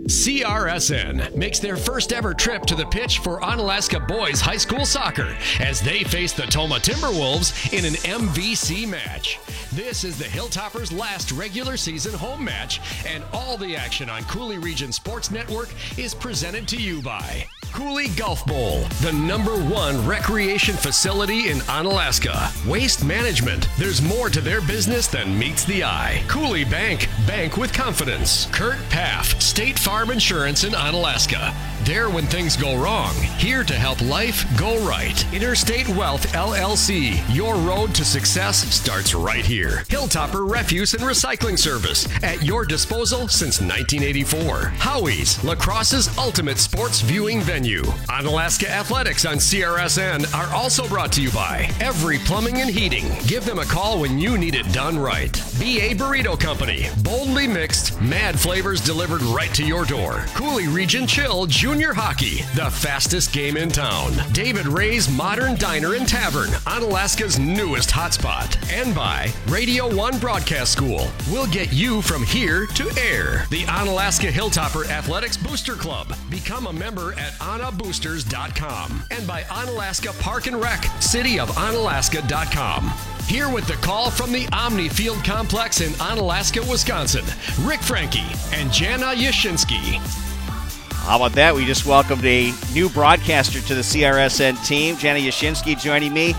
CRSN makes their first ever trip to the pitch for Onalaska boys high school soccer as they face the Tomah Timberwolves in an MVC match. This is the Hilltoppers' last regular season home match, and all the action on Coulee Region Sports Network is presented to you by Coulee Golf Bowl, the #1 recreation facility in Onalaska. Waste Management, there's more to their business than meets the eye. Coulee Bank, bank with confidence. Kurt Paff, State Farm Insurance in Onalaska. There when things go wrong, here to help life go right. Interstate Wealth LLC, your road to success starts right here. Hilltopper Refuse and Recycling Service, at your disposal since 1984. Howie's, lacrosse's ultimate sports viewing venue. Onalaska Athletics on CRSN are also brought to you by Every Plumbing and Heating. Give them a call when you need it done right. BA Burrito Company, boldly mixed, mad flavors delivered right to your door. Coulee Region Chill Junior Hockey, the fastest game in town. David Ray's Modern Diner and Tavern, Onalaska's newest hotspot. And by Radio 1 Broadcast School. We'll get you from here to air. The Onalaska Hilltopper Athletics Booster Club. Become a member at OnaBoosters.com. And by Onalaska Park and Rec, cityofOnalaska.com. Here with the call from the Omni Field Complex in Onalaska, Wisconsin, Rick Franke and Jana Yashinsky. How about that? We just welcomed a new broadcaster to the CRSN team, Jana Yashinsky, joining me.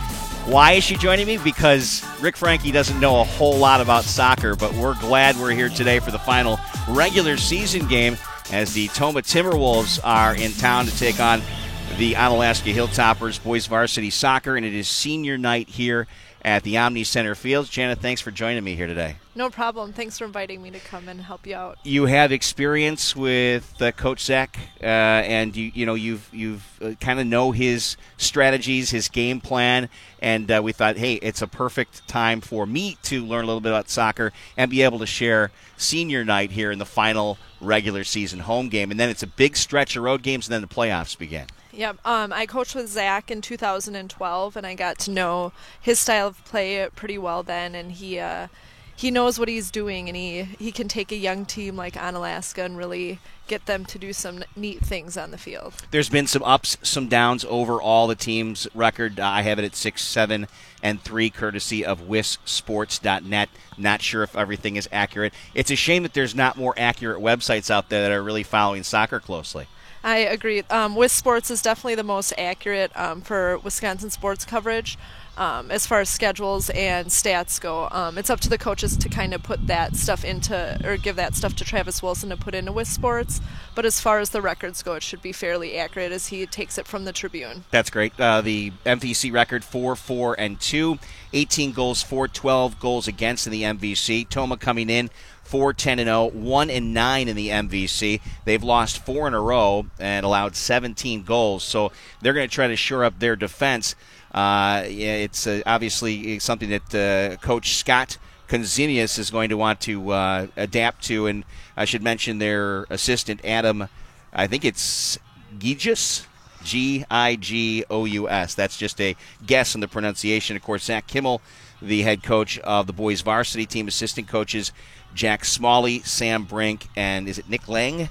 Why is she joining me? Because Rick Franke doesn't know a whole lot about soccer, but we're glad we're here today for the final regular season game as the Tomah Timberwolves are in town to take on the Onalaska Hilltoppers boys varsity soccer, and it is senior night here at the Omni Center Field. Jana, thanks for joining me here today. No problem. Thanks for inviting me to come and help you out. You have experience with Coach Zach, and you've kind of know his strategies, his game plan, and we thought, hey, it's a perfect time for me to learn a little bit about soccer and be able to share senior night here in the final regular season home game. And then it's a big stretch of road games, and then the playoffs begin. Yep. I coached with Zach in 2012, and I got to know his style of play pretty well then, and he knows what he's doing, and he can take a young team like Onalaska and really get them to do some neat things on the field. There's been some ups, some downs over all the team's record. I have it at 6-7-3, courtesy of WisSports.net. Not sure if everything is accurate. It's a shame that there's not more accurate websites out there that are really following soccer closely. I agree. WIS Sports is definitely the most accurate for Wisconsin sports coverage as far as schedules and stats go. It's up to the coaches to kind of put that stuff into, or give that stuff to Travis Wilson to put into WIS Sports. But as far as the records go, it should be fairly accurate as he takes it from the Tribune. That's great. The MVC record 4-4-2, 18 goals for, 12 goals against in the MVC. Tomah coming in 4-10-0, 1-9 in the MVC. They've lost 4 in a row and allowed 17 goals, so they're going to try to shore up their defense. It's obviously something that Coach Scott Konzinius is going to want to adapt to, and I should mention their assistant, Adam, I think it's Gigous, Gigous. That's just a guess on the pronunciation. Of course, Zach Kimmel, the head coach of the boys varsity team, assistant coaches Jack Smalley, Sam Brink, and is it Nick Lang?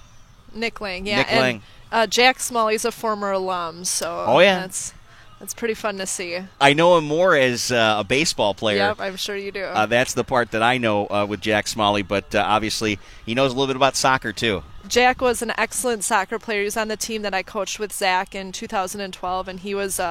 Nick Lang, yeah. Nick Lang. Jack Smalley's a former alum, so that's pretty fun to see. I know him more as a baseball player. Yep, I'm sure you do. That's the part that I know with Jack Smalley, but obviously he knows a little bit about soccer too. Jack was an excellent soccer player. He was on the team that I coached with Zach in 2012, and he was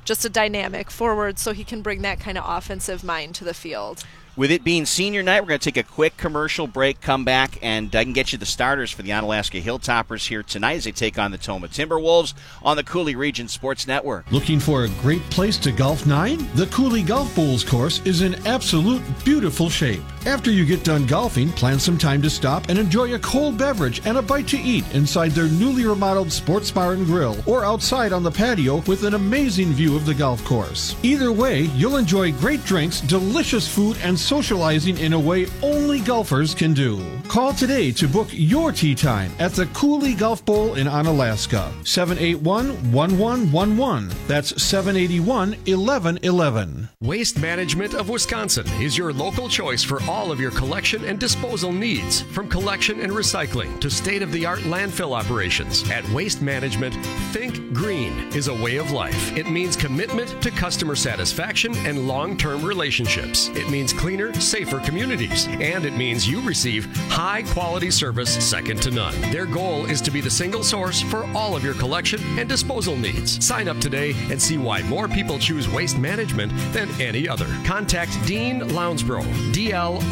just a dynamic forward, so he can bring that kind of offensive mind to the field. With it being senior night, we're going to take a quick commercial break, come back, and I can get you the starters for the Onalaska Hilltoppers here tonight as they take on the Tomah Timberwolves on the Coulee Region Sports Network. Looking for a great place to golf 9? The Coulee Golf Bowls course is in absolute beautiful shape. After you get done golfing, plan some time to stop and enjoy a cold beverage and a bite to eat inside their newly remodeled sports bar and grill, or outside on the patio with an amazing view of the golf course. Either way, you'll enjoy great drinks, delicious food, and socializing in a way only golfers can do. Call today to book your tee time at the Coulee Golf Bowl in Onalaska. 781-1111. That's 781-1111. Waste Management of Wisconsin is your local choice for all of your collection and disposal needs. From collection and recycling to state-of-the-art landfill operations. At Waste Management, think green is a way of life. It means commitment to customer satisfaction and long-term relationships. It means cleaner, safer communities. And it means you receive high-quality service second to none. Their goal is to be the single source for all of your collection and disposal needs. Sign up today and see why more people choose Waste Management than any other. Contact Dean Lounsbro, DLOUNSBR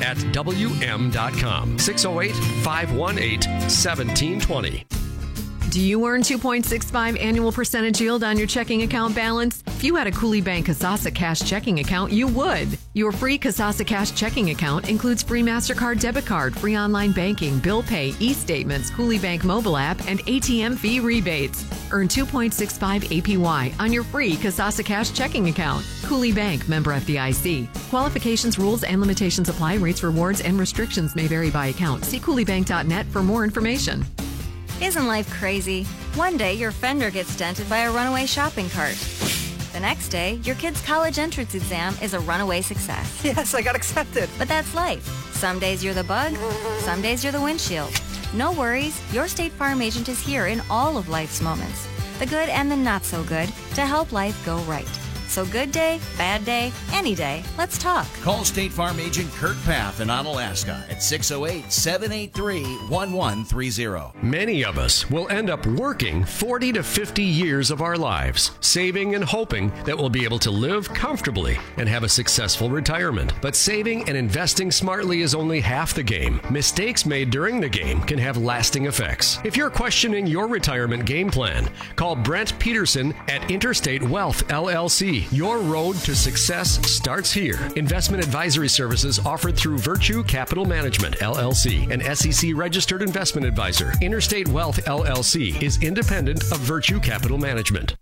at WM.com. 608-518-1720. Do you earn 2.65 annual percentage yield on your checking account balance? If you had a Cooley Bank Kasasa Cash checking account, you would. Your free Kasasa Cash checking account includes free MasterCard debit card, free online banking, bill pay, e-statements, Cooley Bank mobile app, and ATM fee rebates. Earn 2.65 APY on your free Kasasa Cash checking account. Cooley Bank, member FDIC. Qualifications, rules, and limitations apply. Rates, rewards, and restrictions may vary by account. See CooleyBank.net for more information. Isn't life crazy? One day your fender gets dented by a runaway shopping cart. The next day, your kid's college entrance exam is a runaway success. Yes, I got accepted. But that's life. Some days you're the bug, some days you're the windshield. No worries, your State Farm agent is here in all of life's moments, the good and the not so good, to help life go right. So good day, bad day, any day, let's talk. Call State Farm agent Kurt Path in Onalaska at 608-783-1130. Many of us will end up working 40 to 50 years of our lives, saving and hoping that we'll be able to live comfortably and have a successful retirement. But saving and investing smartly is only half the game. Mistakes made during the game can have lasting effects. If you're questioning your retirement game plan, call Brent Peterson at Interstate Wealth LLC. Your road to success starts here. Investment advisory services offered through Virtue Capital Management, LLC, an SEC-registered investment advisor. Interstate Wealth, LLC, is independent of Virtue Capital Management.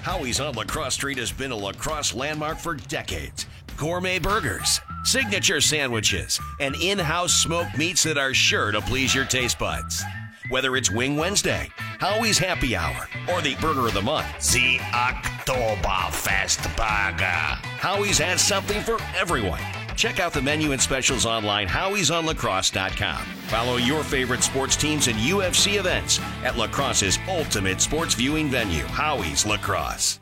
Howie's on La Crosse Street has been a La Crosse landmark for decades. Gourmet burgers, signature sandwiches, and in-house smoked meats that are sure to please your taste buds. Whether it's Wing Wednesday, Howie's Happy Hour, or the Burger of the Month, the Oktoberfest Burger, Howie's has something for everyone. Check out the menu and specials online, howiesonlacrosse.com. Follow your favorite sports teams and UFC events at La Crosse's ultimate sports viewing venue, Howie's La Crosse.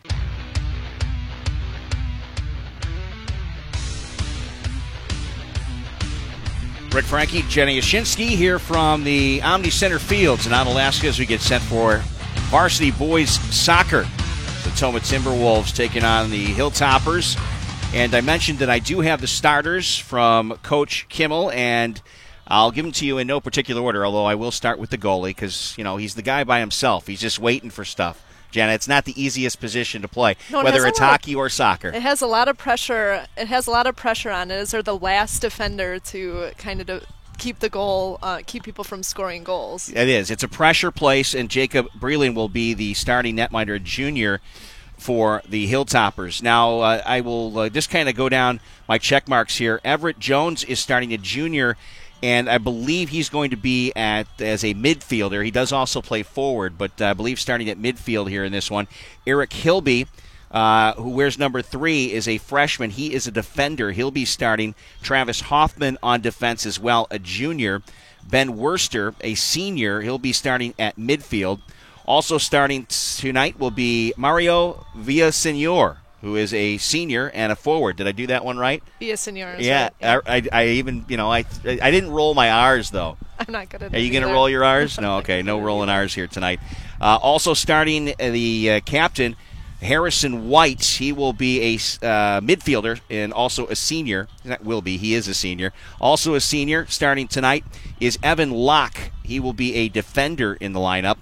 Rick Frankie, Jenny Yashinsky here from the Omni Center Fields in Onalaska as we get set for varsity boys soccer. The Toma Timberwolves taking on the Hilltoppers. And I mentioned that I do have the starters from Coach Kimmel, and I'll give them to you in no particular order, although I will start with the goalie because, you know, he's the guy by himself. He's just waiting for stuff. Jenna, it's not the easiest position to play, whether it's hockey or soccer. It has a lot of pressure. It has a lot of pressure on it. They're the last defender to kind of keep the goal, keep people from scoring goals. It is. It's a pressure place, and Jacob Breland will be the starting netminder junior for the Hilltoppers. Now, I will just kind of go down my check marks here. Everett Jones is starting a junior, and I believe he's going to be as a midfielder. He does also play forward, but I believe starting at midfield here in this one. Eric Hilby, who wears number 3, is a freshman. He is a defender. He'll be starting. Travis Hoffman on defense as well, a junior. Ben Worster, a senior. He'll be starting at midfield. Also starting tonight will be Mario Villasenor, who is a senior and a forward. Did I do that one right? Villasenor. Yeah, right. I even, I didn't roll my R's, though. I'm not good at that. Are you going to roll your R's? No, okay, no rolling R's here tonight. Also starting the captain, Harrison White. He will be a midfielder and also a senior. That will be. He is a senior. Also a senior starting tonight is Evan Locke. He will be a defender in the lineup.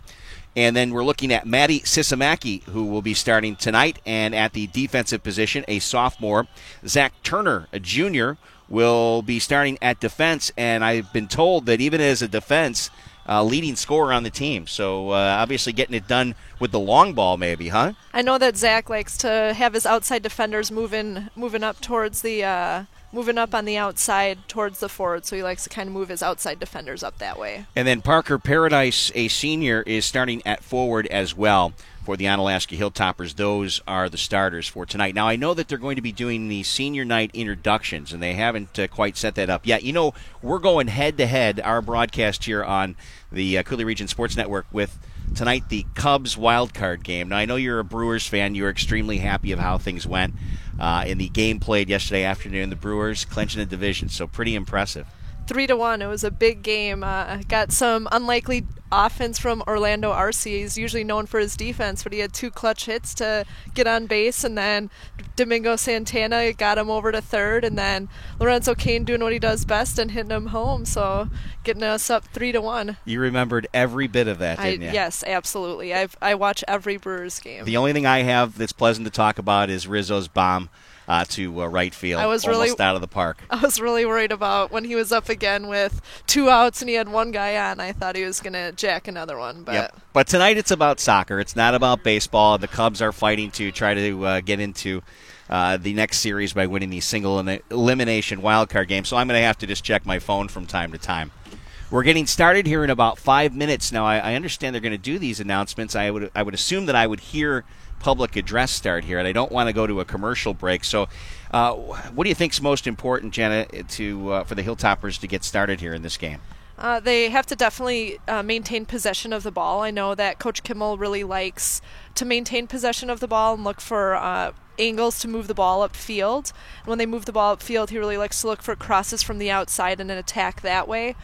And then we're looking at Maddie Sisamaki, who will be starting tonight, and at the defensive position, a sophomore. Zach Turner, a junior, will be starting at defense, and I've been told that even as a defense, leading scorer on the team. So obviously getting it done with the long ball, maybe, huh? I know that Zach likes to have his outside defenders moving up towards the moving up on the outside towards the forward, so he likes to kind of move his outside defenders up that way. And then Parker Paradise, a senior, is starting at forward as well for the Onalaska Hilltoppers. Those are the starters for tonight. Now, I know that they're going to be doing the senior night introductions, and they haven't quite set that up yet. You know, we're going head-to-head, our broadcast here on the Coulee Region Sports Network, with tonight the Cubs wildcard game. Now, I know you're a Brewers fan. You're extremely happy of how things went in the game played yesterday afternoon. The Brewers clinching the division, so pretty impressive. 3-1. It was a big game. Got some unlikely offense from Orlando Arce. He's usually known for his defense, but he had 2 clutch hits to get on base, and then Domingo Santana got him over to third, and then Lorenzo Kane doing what he does best and hitting him home, so getting us up 3-1. You remembered every bit of that, didn't you? Yes, absolutely. I watch every Brewers game. The only thing I have that's pleasant to talk about is Rizzo's bomb to right field, almost out of the park. I was really worried about when he was up again with 2 outs and he had 1 guy on. I thought he was going to jack another one. But Yep. But tonight it's about soccer. It's not about baseball. The Cubs are fighting to try to get into the next series by winning the single elimination wildcard game. So I'm going to have to just check my phone from time to time. We're getting started here in about 5 minutes. Now, I understand they're going to do these announcements. I would assume that I would hear public address start here, and I don't want to go to a commercial break. So what do you think is most important, Jenna, for the Hilltoppers to get started here in this game? They have to definitely maintain possession of the ball. I know that Coach Kimmel really likes to maintain possession of the ball and look for angles to move the ball upfield. And when they move the ball upfield, he really likes to look for crosses from the outside and an attack that way.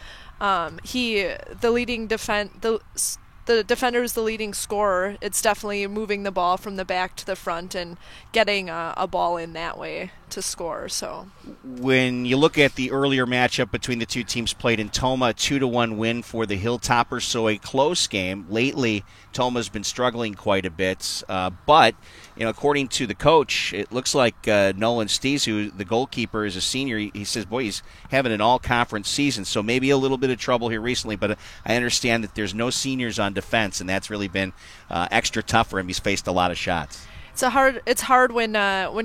The defender is the leading scorer. It's definitely moving the ball from the back to the front and getting a ball in that way to score. So, when you look at the earlier matchup between the two teams played in Tomah, 2-1 win for the Hilltoppers, so a close game. Lately, Tomah's been struggling quite a bit, but according to the coach, it looks like Nolan Stees, who the goalkeeper is a senior, he says, boy, he's having an all-conference season, so maybe a little bit of trouble here recently, but I understand that there's no seniors on defense, and that's really been extra tough for him. He's faced a lot of shots. It's hard when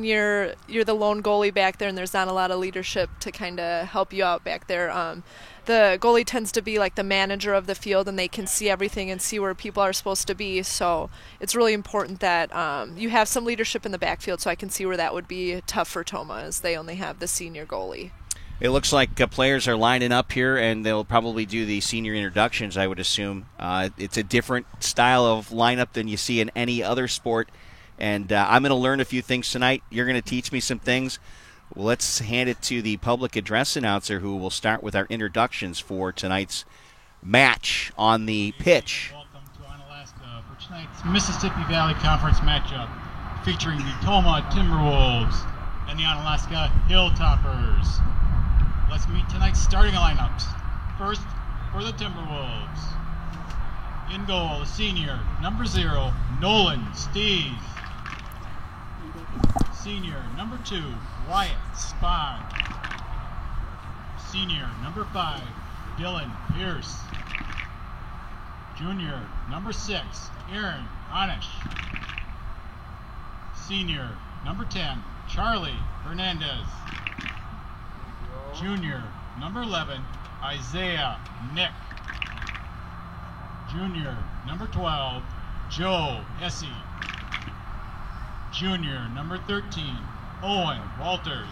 you're the lone goalie back there and there's not a lot of leadership to kind of help you out back there. The goalie tends to be like the manager of the field, and they can see everything and see where people are supposed to be. So it's really important that you have some leadership in the backfield. So I can see where that would be tough for Tomah, as they only have the senior goalie. It looks like players are lining up here, and they'll probably do the senior introductions, I would assume. It's a different style of lineup than you see in any other sport. And I'm going to learn a few things tonight. You're going to teach me some things. Let's hand it to the public address announcer, who will start with our introductions for tonight's match on the pitch. Welcome to Onalaska for tonight's Mississippi Valley Conference matchup, featuring the Tomah Timberwolves and the Onalaska Hilltoppers. Let's meet tonight's starting lineups. First, for the Timberwolves. In goal, the senior, number 0, Nolan Stees. Senior, number 2, Wyatt Spahn. Senior, number 5, Dylan Pierce. Junior, number 6, Aaron Anish. Senior, number 10, Charlie Hernandez. Junior, number 11, Isaiah Nick. Junior, number 12, Joe Hesse. Junior, number 13, Owen Walters.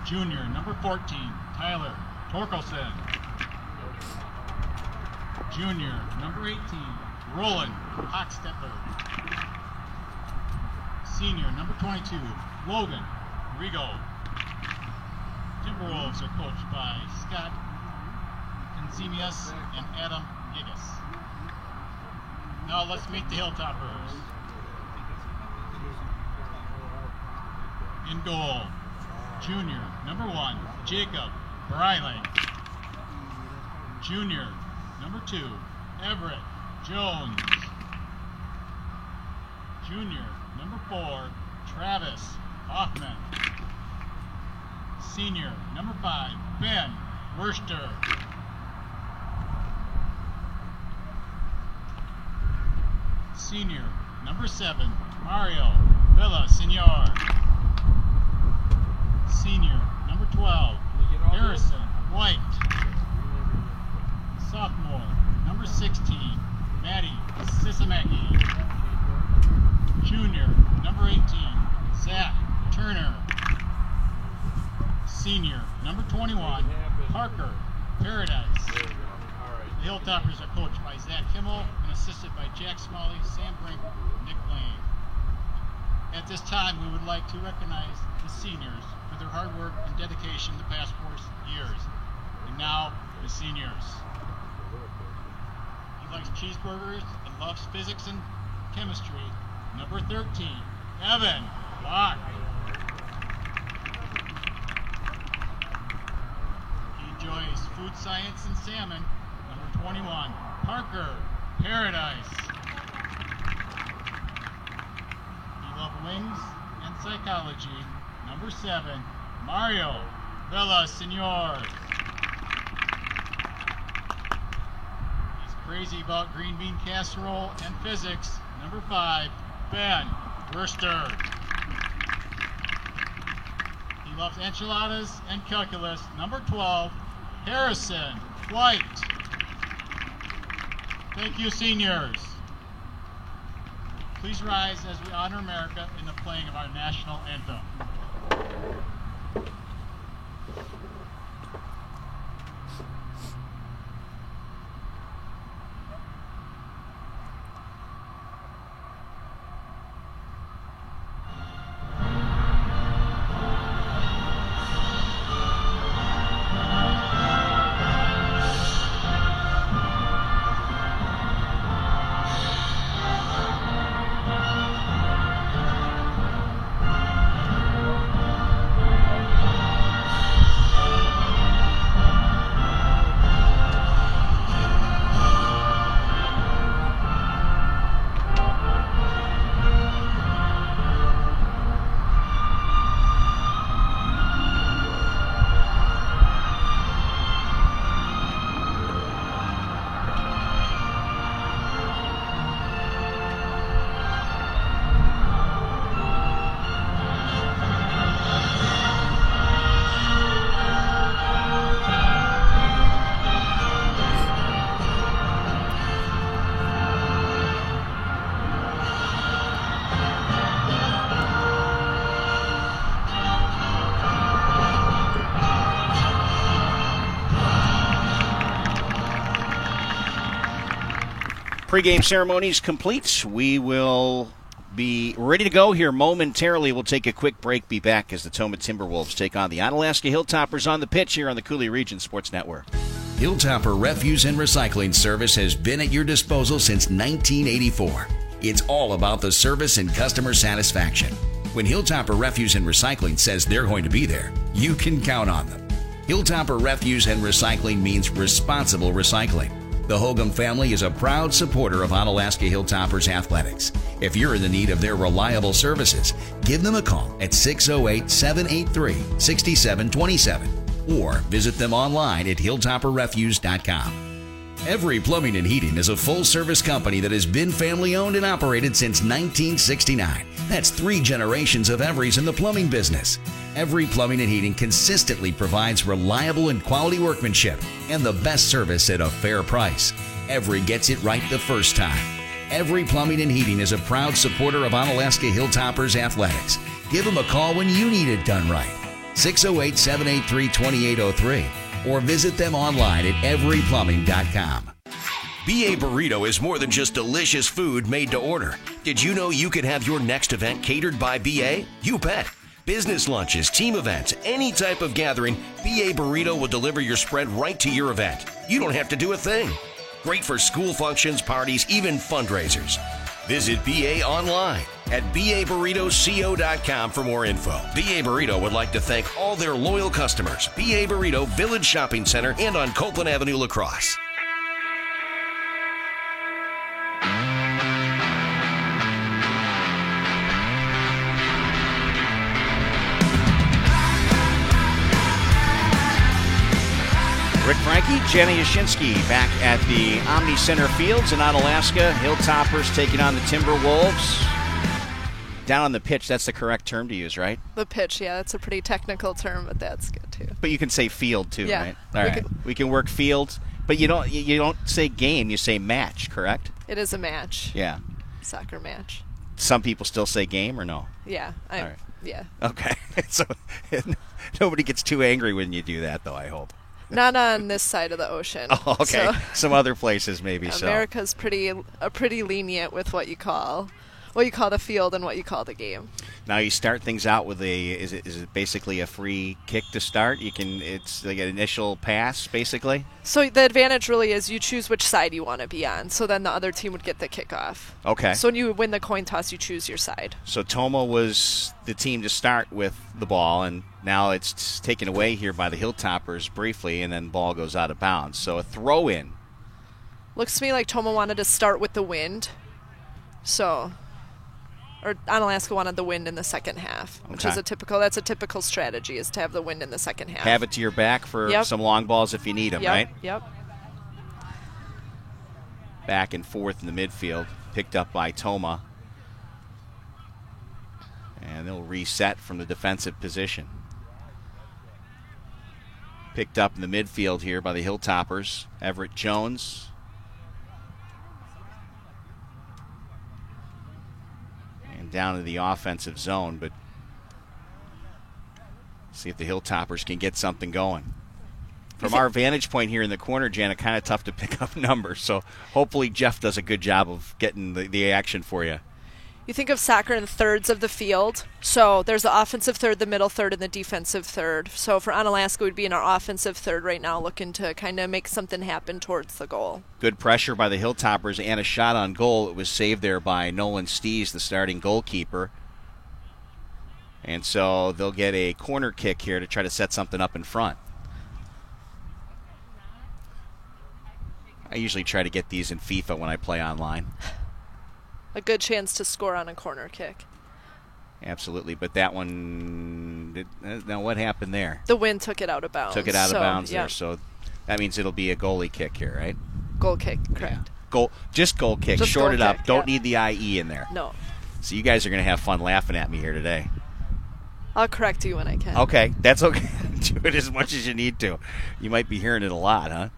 Junior, number 14, Tyler Torkelson. Junior, number 18, Roland Hochstetler. Senior, number 22, Logan Rigo. Timberwolves are coached by Scott Consemius and Adam Gigas. Now let's meet the Hilltoppers. In goal, junior, number 1, Jacob Breiling. Junior, number 2, Everett Jones. Junior, number 4, Travis Hoffman. Senior, number 5, Ben Wurster. Senior, number 7, Mario Villasenor. Senior, number 12, Harrison White. Sophomore, number 16, Maddie Sisamaki. Junior, number 18, Zach Turner. Senior, number 21, Parker Paradise. The Hilltoppers are coached by Zach Kimmel and assisted by Jack Smalley, Sam Brink, and Nick Lane. At this time, we would like to recognize the seniors for their hard work and dedication the past 4 years. And now, the seniors. He likes cheeseburgers and loves physics and chemistry. Number 13, Evan Locke. He enjoys food science and salmon. Number 21, Parker Paradise. He loves wings and psychology. Number 7, Mario Villasenor. He's crazy about green bean casserole and physics. Number 5, Ben Wurster. He loves enchiladas and calculus. Number 12, Harrison White. Thank you, seniors. Please rise as we honor America in the playing of our national anthem. Pre-game ceremony is complete. We will be ready to go here momentarily. We'll take a quick break, be back as the Tomah Timberwolves take on the Onalaska Hilltoppers on the pitch here on the Coulee Region Sports Network. Hilltopper Refuse and Recycling Service has been at your disposal since 1984. It's all about the service and customer satisfaction. When Hilltopper Refuse and Recycling says they're going to be there, you can count on them. Hilltopper Refuse and Recycling means responsible recycling. The Hogum family is a proud supporter of Onalaska Hilltoppers athletics. If you're in the need of their reliable services, give them a call at 608-783-6727 or visit them online at hilltopperrefuse.com. Every Plumbing and Heating is a full-service company that has been family-owned and operated since 1969. That's 3 generations of Everys in the plumbing business. Every Plumbing and Heating consistently provides reliable and quality workmanship and the best service at a fair price. Every gets it right the first time. Every Plumbing and Heating is a proud supporter of Onalaska Hilltoppers athletics. Give them a call when you need it done right. 608-783-2803 or visit them online at everyplumbing.com. BA Burrito is more than just delicious food made to order. Did you know you could have your next event catered by BA? You bet. Business lunches, team events, any type of gathering, BA Burrito will deliver your spread right to your event. You don't have to do a thing. Great for school functions, parties, even fundraisers. Visit BA online at baburritoco.com for more info. BA Burrito would like to thank all their loyal customers. BA Burrito, Village Shopping Center, and on Copeland Avenue, La Crosse. Rick Mackey, Jenna Yashinsky back at the Omni Center Fields in Onalaska. Hilltoppers taking on the Timberwolves. Down on the pitch, that's the correct term to use, right? The pitch, yeah, that's a pretty technical term, but that's good too. But you can say field too, yeah. right? All right. We can work field, but you don't say game, you say match, correct? It is a match. Yeah. Soccer match. Some people still say game or no? Yeah. All right. Yeah. Okay. So nobody gets too angry when you do that, though, I hope. Not on this side of the ocean. Oh, okay. So, some other places maybe. America's pretty lenient with what you call the field and what you call the game. Now you start things out with is it basically a free kick to start? It's like an initial pass basically. So the advantage really is you choose which side you want to be on. So then the other team would get the kickoff. Okay. So when you win the coin toss, you choose your side. So Tomah was the team to start with the ball, and now it's taken away here by the Hilltoppers briefly, and then ball goes out of bounds. So a throw in. Looks to me like Tomah wanted to start with the wind. Or Onalaska wanted the wind in the second half, which is a typical strategy, is to have the wind in the second half. Have it to your back for some long balls if you need them, right? Yep. Back and forth in the midfield, picked up by Tomah. And they'll reset from the defensive position. Picked up in the midfield here by the Hilltoppers. Everett Jones. Down to the offensive zone, but see if the Hilltoppers can get something going. From our vantage point here in the corner, Janet, kind of tough to pick up numbers, so hopefully Jeff does a good job of getting the action for you. You think of soccer in thirds of the field. So there's the offensive third, the middle third, and the defensive third. So for Onalaska, we'd be in our offensive third right now, looking to kind of make something happen towards the goal. Good pressure by the Hilltoppers and a shot on goal. It was saved there by Nolan Stees, the starting goalkeeper. And so they'll get a corner kick here to try to set something up in front. I usually try to get these in FIFA when I play online. A good chance to score on a corner kick. Absolutely, but that one, now what happened there? The wind took it out of bounds. Took it out of bounds there, so that means it'll be a goalie kick here, right? Goal kick, correct. Yeah. Just goal kick. Just short goal it up. kick, Don't need the IE in there. No. So you guys are going to have fun laughing at me here today. I'll correct you when I can. Okay, that's okay. Do it as much as you need to. You might be hearing it a lot, huh?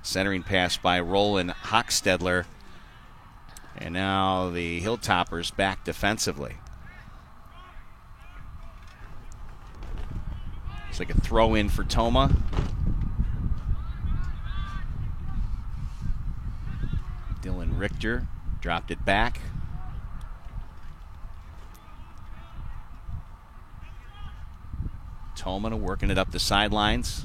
Centering pass by Roland Hochstedler. And now the Hilltoppers back defensively. It's like a throw in for Tomah. Dylan Richter dropped it back. Tomah working it up the sidelines.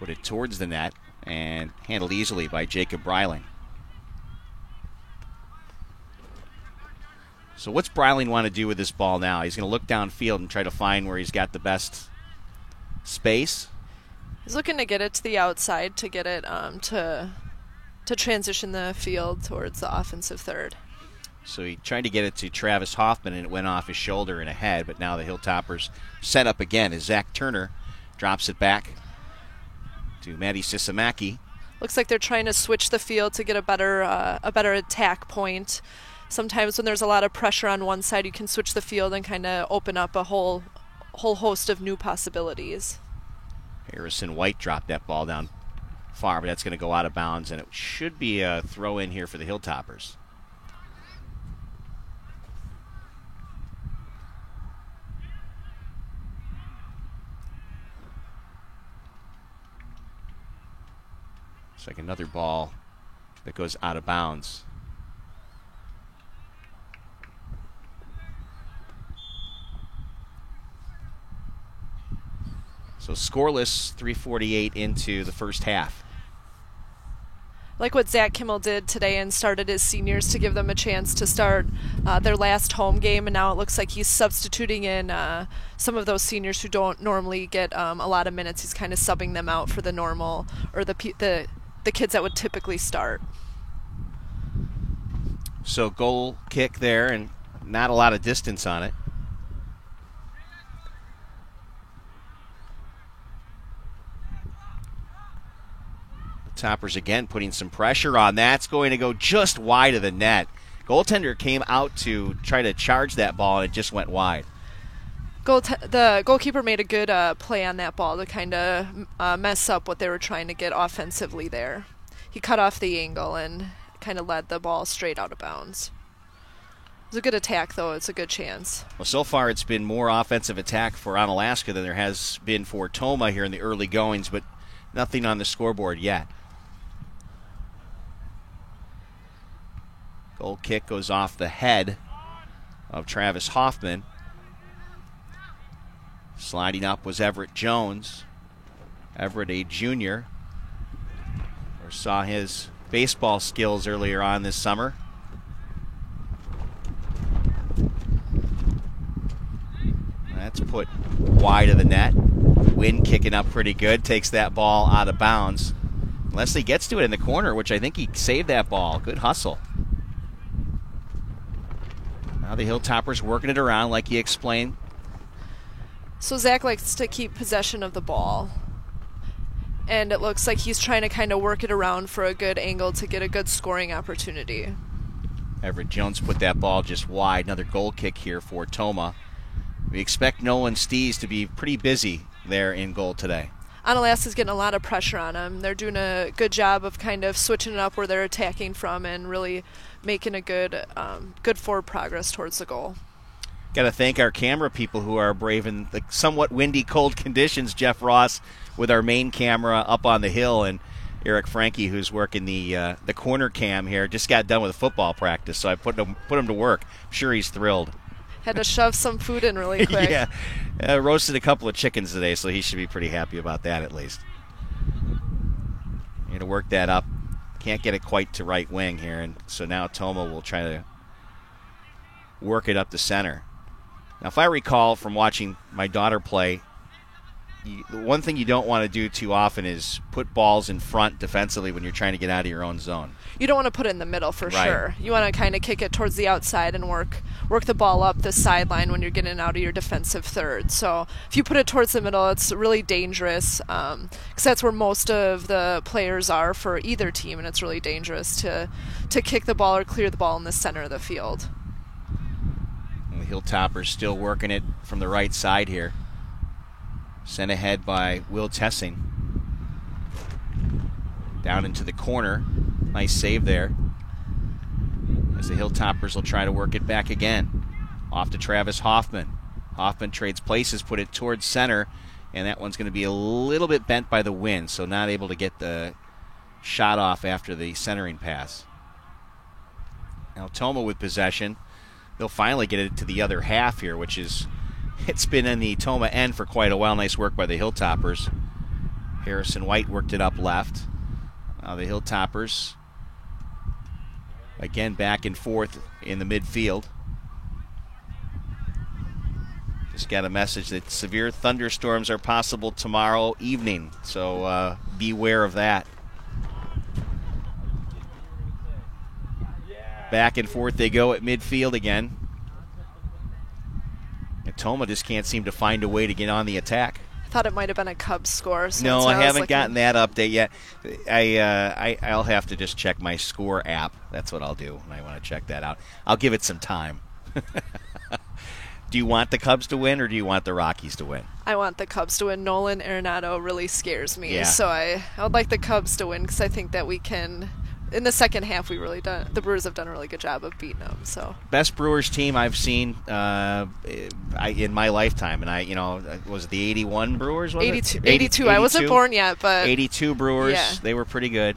Put it towards the net. And handled easily by Jacob Breiling. So what's Breiling want to do with this ball now? He's going to look downfield and try to find where he's got the best space. He's looking to get it to the outside to get it to transition the field towards the offensive third. So he tried to get it to Travis Hoffman, and it went off his shoulder and ahead. But now the Hilltoppers set up again as Zach Turner drops it back to Maddie Sisamaki. Looks like they're trying to switch the field to get a better attack point. Sometimes when there's a lot of pressure on one side, you can switch the field and kind of open up a whole host of new possibilities. Harrison White dropped that ball down far, but that's going to go out of bounds, and it should be a throw in here for the Hilltoppers. It's like another ball that goes out of bounds. So scoreless, 3:48 into the first half. Like what Zach Kimmel did today and started his seniors to give them a chance to start their last home game, and now it looks like he's substituting in some of those seniors who don't normally get a lot of minutes. He's kind of subbing them out for the normal, or the kids that would typically start. So goal kick there, and not a lot of distance on it. Toppers again putting some pressure on. That's going to go just wide of the net. Goaltender came out to try to charge that ball, and it just went wide. The goalkeeper made a good play on that ball to kind of mess up what they were trying to get offensively there. He cut off the angle and kind of led the ball straight out of bounds. It was a good attack, though. It's a good chance. Well, so far it's been more offensive attack for Onalaska than there has been for Tomah here in the early goings, but nothing on the scoreboard yet. Goal kick goes off the head of Travis Hoffman. Sliding up was Everett Jones. Everett, a junior. We saw his baseball skills earlier on this summer. That's put wide of the net. Wind kicking up pretty good. Takes that ball out of bounds. Leslie gets to it in the corner, which I think he saved that ball. Good hustle. Now the Hilltoppers working it around like he explained. So Zach likes to keep possession of the ball. And it looks like he's trying to kind of work it around for a good angle to get a good scoring opportunity. Everett Jones put that ball just wide. Another goal kick here for Tomah. We expect Nolan Stees to be pretty busy there in goal today. Onalaska's getting a lot of pressure on him. They're doing a good job of kind of switching it up where they're attacking from and really making a good forward progress towards the goal. Got to thank our camera people who are braving the somewhat windy, cold conditions. Jeff Ross with our main camera up on the hill, and Eric Frankie, who's working the corner cam here, just got done with football practice, so I put him to work. I'm sure he's thrilled. Had to shove some food in really quick. Yeah, roasted a couple of chickens today, so he should be pretty happy about that at least. Need to work that up. Can't get it quite to right wing here, and so now Tomah will try to work it up the center. Now, if I recall from watching my daughter play, the one thing you don't want to do too often is put balls in front defensively when you're trying to get out of your own zone. You don't want to put it in the middle for Right. sure. You want to kind of kick it towards the outside and work the ball up the sideline when you're getting out of your defensive third. So if you put it towards the middle, it's really dangerous because that's where most of the players are for either team, and it's really dangerous to kick the ball or clear the ball in the center of the field. And the Hilltoppers still working it from the right side here. Sent ahead by Will Tessing. Down into the corner. Nice save there. As the Hilltoppers will try to work it back again. Off to Travis Hoffman. Hoffman trades places, put it towards center, and that one's going to be a little bit bent by the wind, so not able to get the shot off after the centering pass. Now Tomah with possession. They'll finally get it to the other half here, which is... It's been in the Tomah end for quite a while. Nice work by the Hilltoppers. Harrison White worked it up left. Now the Hilltoppers, again, back and forth in the midfield. Just got a message that severe thunderstorms are possible tomorrow evening, so beware of that. Back and forth they go at midfield again. Tomah just can't seem to find a way to get on the attack. I thought it might have been a Cubs score. So no, I haven't gotten that update yet. I'll have to just check my score app. That's what I'll do when I want to check that out. I'll give it some time. Do you want the Cubs to win, or do you want the Rockies to win? I want the Cubs to win. Nolan Arenado really scares me. Yeah. So I would like the Cubs to win because I think that we can... In the second half, the Brewers have done a really good job of beating them. So best Brewers team I've seen in my lifetime, and was it the '81 Brewers? 82. I wasn't born yet, but 82 Brewers. Yeah. They were pretty good.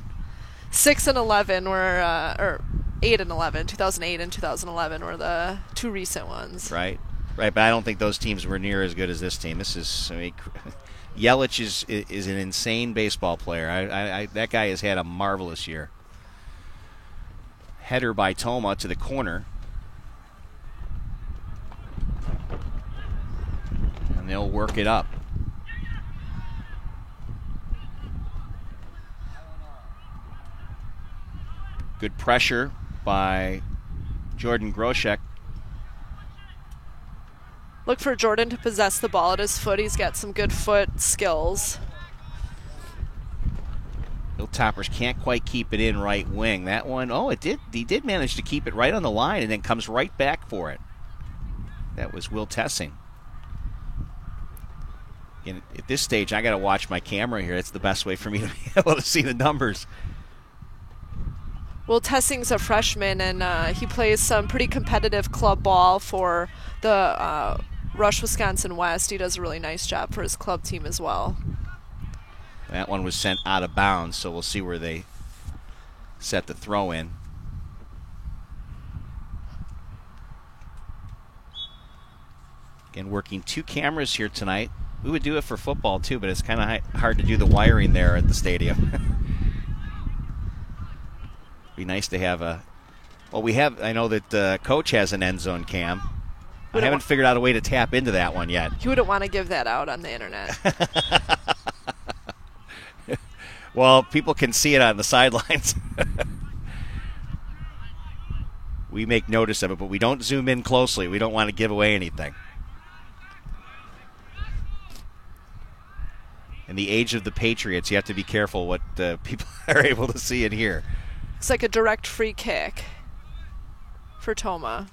6-11 were, or 8-11. 2008 and 2011 were the two recent ones. Right. But I don't think those teams were near as good as this team. Yelich is an insane baseball player. That guy has had a marvelous year. Header by Tomah to the corner. And they'll work it up. Good pressure by Jordan Groshek. Look for Jordan to possess the ball at his foot. He's got some good foot skills. Hilltoppers can't quite keep it in right wing. That one, it did. He did manage to keep it right on the line and then comes right back for it. That was Will Tessing. And at this stage, I got to watch my camera here. It's the best way for me to be able to see the numbers. Will Tessing's a freshman, and he plays some pretty competitive club ball for the Rush Wisconsin West. He does a really nice job for his club team as well. That one was sent out of bounds, so we'll see where they set the throw in. Again, working 2 cameras here tonight. We would do it for football too, but it's kind of hard to do the wiring there at the stadium. Be nice to have I know that Coach has an end zone cam. I haven't figured out a way to tap into that one yet. You wouldn't want to give that out on the internet. Well, people can see it on the sidelines. We make notice of it, but we don't zoom in closely. We don't want to give away anything. In the age of the Patriots, you have to be careful what people are able to see and hear. It's like a direct free kick for Tomah.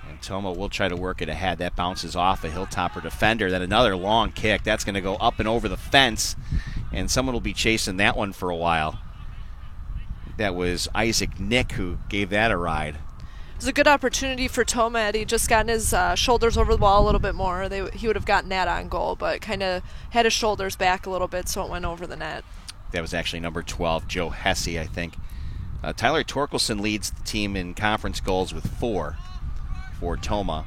And Tomah will try to work it ahead. That bounces off a Hilltopper defender. Then another long kick. That's going to go up and over the fence, and someone will be chasing that one for a while. That was Isaac Nick who gave that a ride. It was a good opportunity for Tomah. Had he just gotten his shoulders over the ball a little bit more, he would have gotten that on goal, but kind of had his shoulders back a little bit, so it went over the net. That was actually number 12, Joe Hesse, I think. Tyler Torkelson leads the team in conference goals with 4 for Tomah.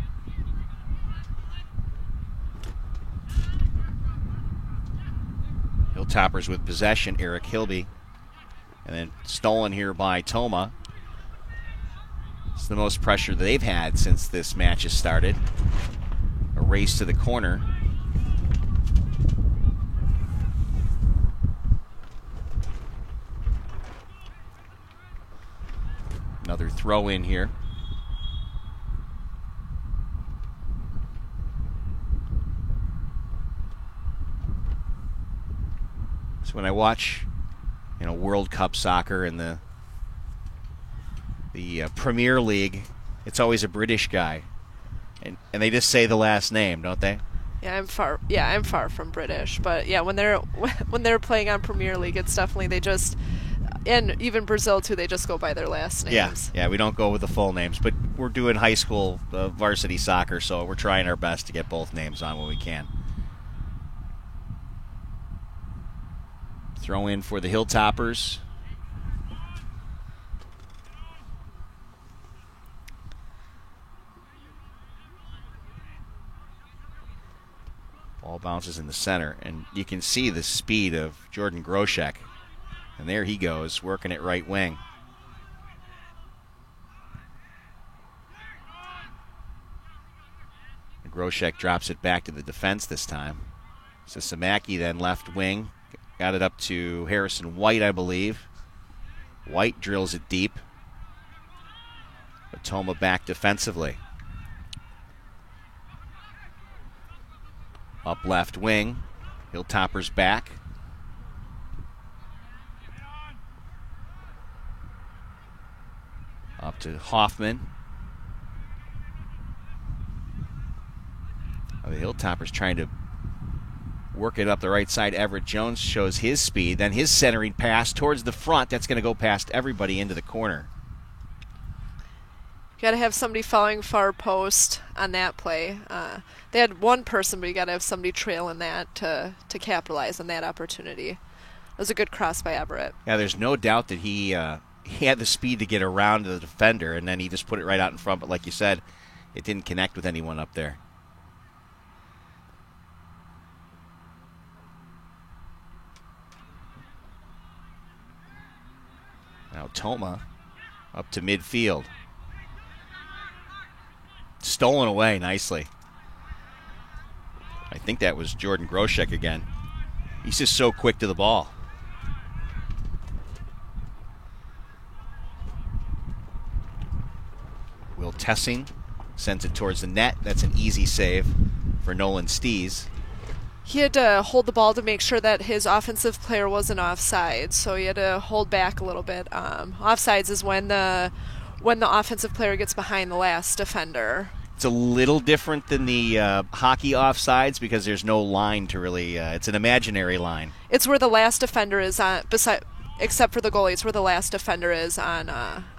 Hilltoppers with possession, Eric Hilby. And then stolen here by Tomah. It's the most pressure they've had since this match has started. A race to the corner. Another throw in here. So when I watch, World Cup soccer and the Premier League, it's always a British guy, and they just say the last name, don't they? Yeah, I'm far from British, but yeah, when they're playing on Premier League, it's definitely and even Brazil too, they just go by their last names. Yeah, we don't go with the full names, but we're doing high school varsity soccer, so we're trying our best to get both names on when we can. Throw in for the Hilltoppers. Ball bounces in the center, and you can see the speed of Jordan Groshek. And there he goes, working it right wing. And Groshek drops it back to the defense this time. So Samaki then left wing. Got it up to Harrison White, I believe. White drills it deep. But Tomah back defensively. Up left wing. Hilltoppers back. Up to Hoffman. The Hilltoppers trying to work it up the right side. Everett Jones shows his speed. Then his centering pass towards the front. That's going to go past everybody into the corner. You got to have somebody following far post on that play. They had one person, but you got to have somebody trailing that to capitalize on that opportunity. It was a good cross by Everett. Yeah, there's no doubt that he had the speed to get around the defender, and then he just put it right out in front. But like you said, it didn't connect with anyone up there. Now Tomah up to midfield. Stolen away nicely. I think that was Jordan Groshek again. He's just so quick to the ball. Will Tessing sends it towards the net. That's an easy save for Nolan Stees. He had to hold the ball to make sure that his offensive player wasn't offside, so he had to hold back a little bit. Offsides is when the offensive player gets behind the last defender. It's a little different than the hockey offsides because there's no line to really. It's an imaginary line. It's where the last defender is on, except for the goalie. It's where the last defender is on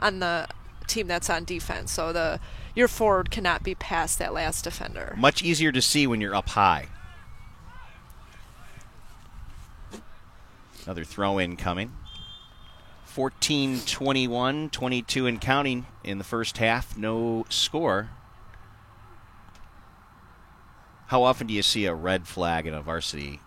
the team that's on defense. So your forward cannot be past that last defender. Much easier to see when you're up high. Another throw-in coming. 14-21, 22 and counting in the first half. No score. How often do you see a red flag in a varsity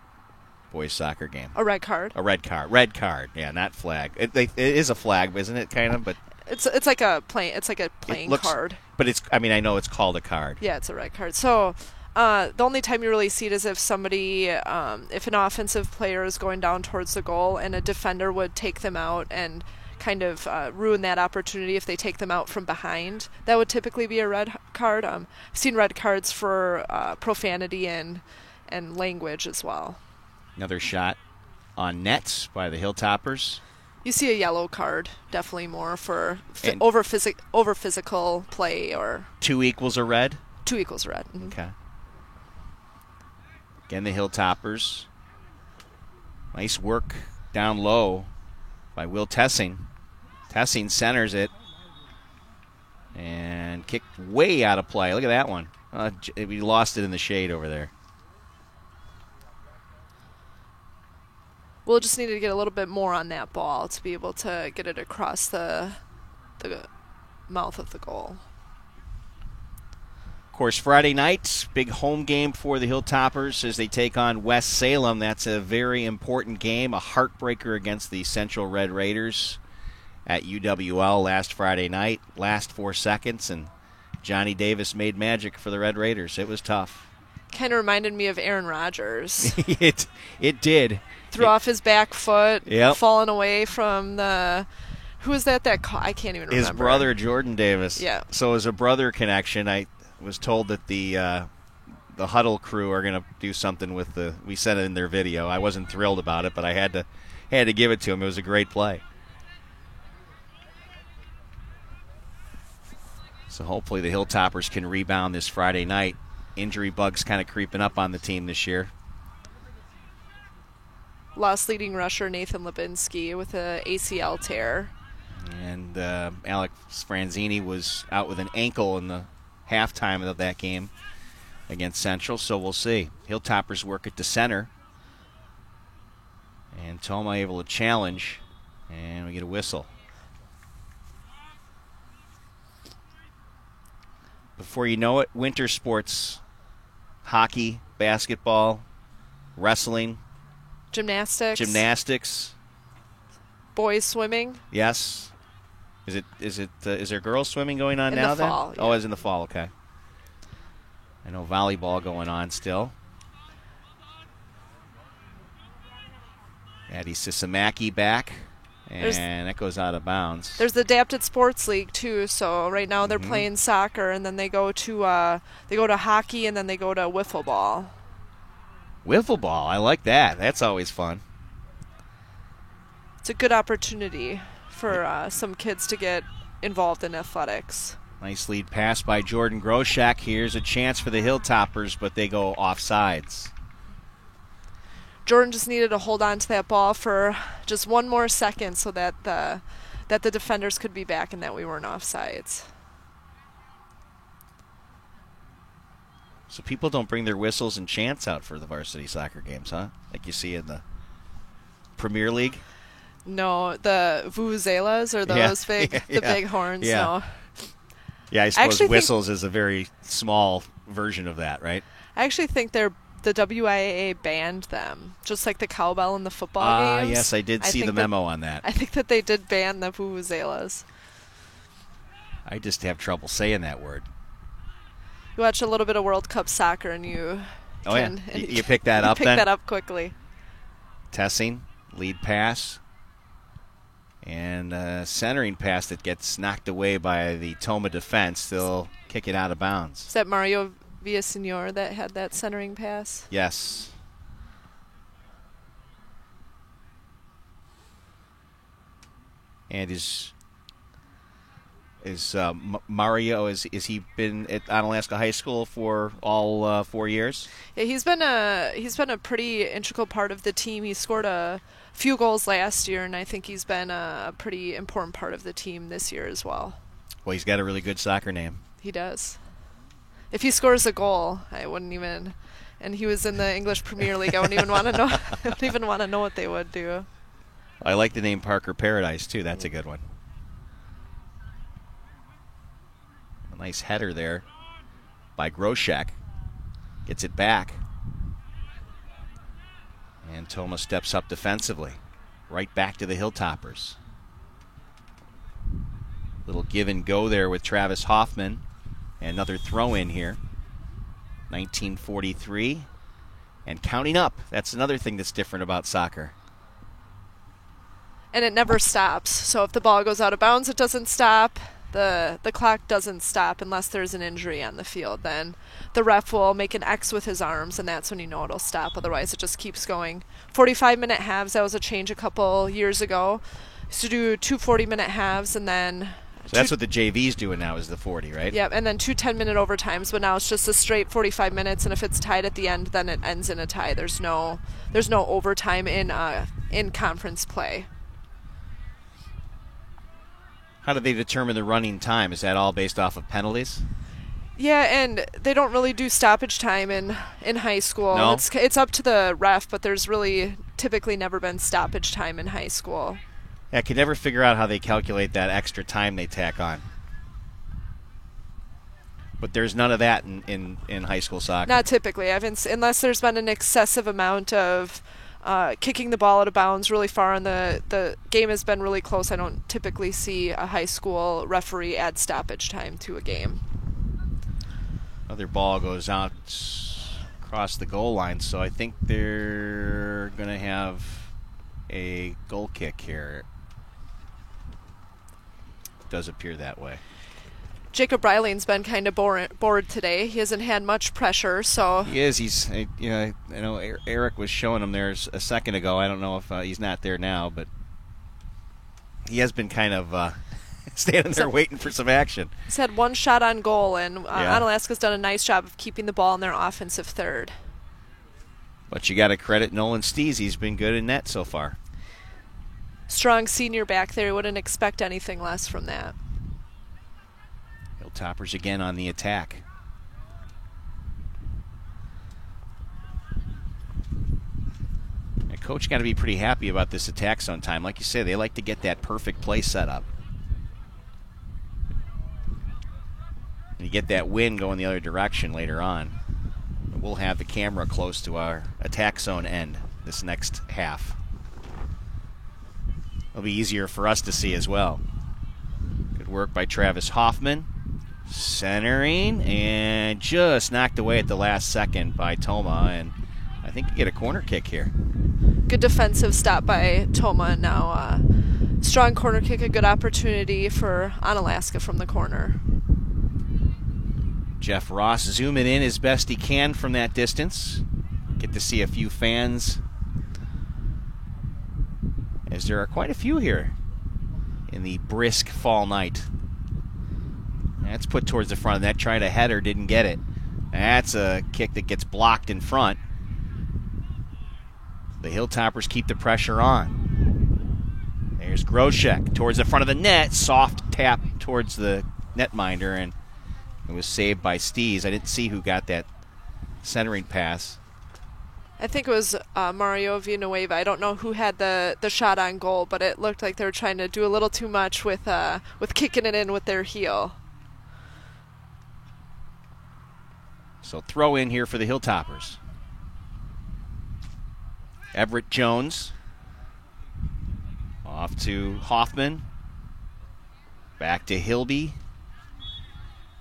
boys soccer game? A red card. A red card. Red card. Yeah, not flag. It is a flag, isn't it? Kind of, but it's like a playing card. But I know it's called a card. Yeah, it's a red card. So the only time you really see it is if somebody, if an offensive player is going down towards the goal and a defender would take them out and kind of ruin that opportunity if they take them out from behind. That would typically be a red card. I've seen red cards for profanity and language as well. Another shot on net by the Hilltoppers. You see a yellow card, definitely more for over physical play or 2 equals a red. 2 equals red. Mm-hmm. Okay. Again, the Hilltoppers. Nice work down low by Will Tessing. Tessing centers it and kicked way out of play. Look at that one. We lost it in the shade over there. We'll just need to get a little bit more on that ball to be able to get it across the mouth of the goal. Of course, Friday night, big home game for the Hilltoppers as they take on West Salem. That's a very important game, a heartbreaker against the Central Red Raiders at UWL last Friday night. Last 4 seconds, and Johnny Davis made magic for the Red Raiders. It was tough. Kind of reminded me of Aaron Rodgers. It did. Threw off his back foot, yep. Falling away from the... Who was that I can't even remember. His brother, Jordan Davis. Yeah. So as a brother connection, I was told that the Huddle crew are going to do something with we said it in their video. I wasn't thrilled about it, but I had to give it to him. It was a great play. So hopefully the Hilltoppers can rebound this Friday night. Injury bugs kind of creeping up on the team this year. Lost leading rusher Nathan Lebinsky with a ACL tear. And Alex Franzini was out with an ankle in the halftime of that game against Central, so we'll see. Hilltoppers work it to center. And Toma able to challenge, and we get a whistle. Before you know it, winter sports, hockey, basketball, wrestling, gymnastics, boys swimming. Yes. Is there girls swimming going on now? In the fall. Yeah. Oh, it's in the fall. Okay. I know volleyball going on still. Addie Sisamaki back, and that goes out of bounds. There's the Adapted Sports League too. So right now they're playing soccer, and then they go to hockey, and then they go to wiffle ball. Wiffle ball, I like that. That's always fun. It's a good opportunity for some kids to get involved in athletics. Nice lead pass by Jordan Groshak. Here's a chance for the Hilltoppers, but they go offsides. Jordan just needed to hold on to that ball for just one more second so that the defenders could be back and that we weren't offsides. So people don't bring their whistles and chants out for the varsity soccer games, huh? Like you see in the Premier League? No, the vuvuzelas or those big horns. Yeah. No. Yeah, I suppose whistles is a very small version of that, right? I actually think the WIAA banned them, just like the cowbell in the football games. Yes, I did see the memo on that. I think that they did ban the vuvuzelas. I just have trouble saying that word. You watch a little bit of World Cup soccer and you you pick that up. Pick that up quickly. Tessing, lead pass, and centering pass that gets knocked away by the Toma defense. They'll kick it out of bounds. Is that Mario Villasenor that had that centering pass? Yes. And Mario, is he been at Onalaska High School for all 4 years? Yeah, he's been a pretty integral part of the team. He scored a few goals last year, and I think he's been a pretty important part of the team this year as well. Well, he's got a really good soccer name. He does. If he scores a goal, I wouldn't even. And he was in the English Premier League. I wouldn't even want to know. I wouldn't even want to know what they would do. I like the name Parker Paradise too. That's a good one. A nice header there by Groshek. Gets it back. And Toma steps up defensively. Right back to the Hilltoppers. Little give and go there with Travis Hoffman. Another throw in here. 1943. And counting up. That's another thing that's different about soccer. And it never stops. So if the ball goes out of bounds, it doesn't stop. The clock doesn't stop unless there's an injury on the field. Then the ref will make an X with his arms, and that's when you know it'll stop. Otherwise, it just keeps going. 45-minute halves, that was a change a couple years ago. Used to do 2 40-minute halves, and then... So that's what the JV's doing now, is the 40, right? Yeah, and then 2 10-minute overtimes, but now it's just a straight 45 minutes, and if it's tied at the end, then it ends in a tie. There's no overtime in conference play. How do they determine the running time? Is that all based off of penalties? Yeah, and they don't really do stoppage time in high school. No? It's up to the ref, but there's really typically never been stoppage time in high school. I could never figure out how they calculate that extra time they tack on. But there's none of that in high school soccer. Not typically. Unless there's been an excessive amount of kicking the ball out of bounds really far and the game has been really close, I don't typically see a high school referee add stoppage time to a game. Another ball goes out across the goal line, so I think they're going to have a goal kick here. It does appear that way. Jacob Reiling's been kind of bored today. He hasn't had much pressure, so... He is. I know Eric was showing him there a second ago. I don't know if he's not there now, but he has been kind of standing there waiting for some action. He's had one shot on goal, and Onalaska's done a nice job of keeping the ball in their offensive third. But you got to credit Nolan Stees. He's been good in net so far. Strong senior back there. Wouldn't expect anything less from that. Hilltoppers again on the attack. And coach got to be pretty happy about this attack zone time. Like you say, they like to get that perfect play set up. And you get that wind going the other direction later on. And we'll have the camera close to our attack zone end this next half. It'll be easier for us to see as well. Good work by Travis Hoffman. Centering, and just knocked away at the last second by Toma, and I think you get a corner kick here. Good defensive stop by Toma. Now strong corner kick, a good opportunity for Onalaska from the corner. Jeff Ross zooming in as best he can from that distance. Get to see a few fans, as there are quite a few here in the brisk fall night. That's put towards the front of that. Tried a header, didn't get it. That's a kick that gets blocked in front. The Hilltoppers keep the pressure on. There's Groshek towards the front of the net. Soft tap towards the netminder, and it was saved by Stees. I didn't see who got that centering pass. I think it was Mario Villanueva. I don't know who had the shot on goal, but it looked like they were trying to do a little too much with kicking it in with their heel. So throw in here for the Hilltoppers. Everett Jones. Off to Hoffman. Back to Hilby.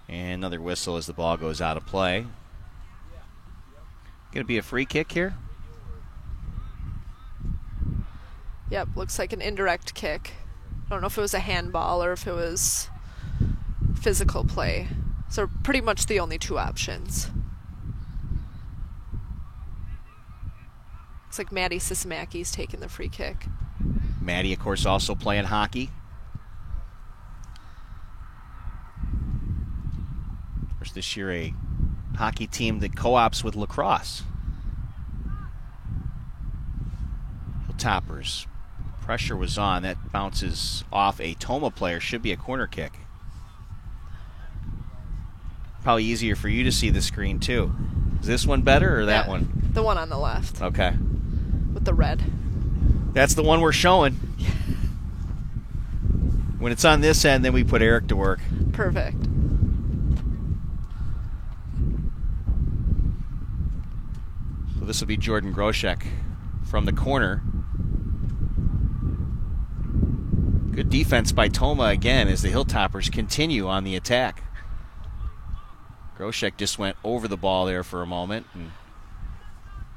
And another whistle as the ball goes out of play. Going to be a free kick here? Yep, looks like an indirect kick. I don't know if it was a handball or if it was physical play. So pretty much the only two options. Looks like Maddie Sismaki's taking the free kick. Maddie, of course, also playing hockey. Hilltoppers this year a hockey team that co-ops with lacrosse. Hilltoppers. Pressure was on. That bounces off a Toma player. Should be a corner kick. Probably easier for you to see the screen, too. Is this one better or that one? The one on the left. Okay. With the red. That's the one we're showing. When it's on this end, then we put Eric to work. Perfect. So this will be Jordan Groshek from the corner. Good defense by Toma again as the Hilltoppers continue on the attack. Groshek just went over the ball there for a moment, and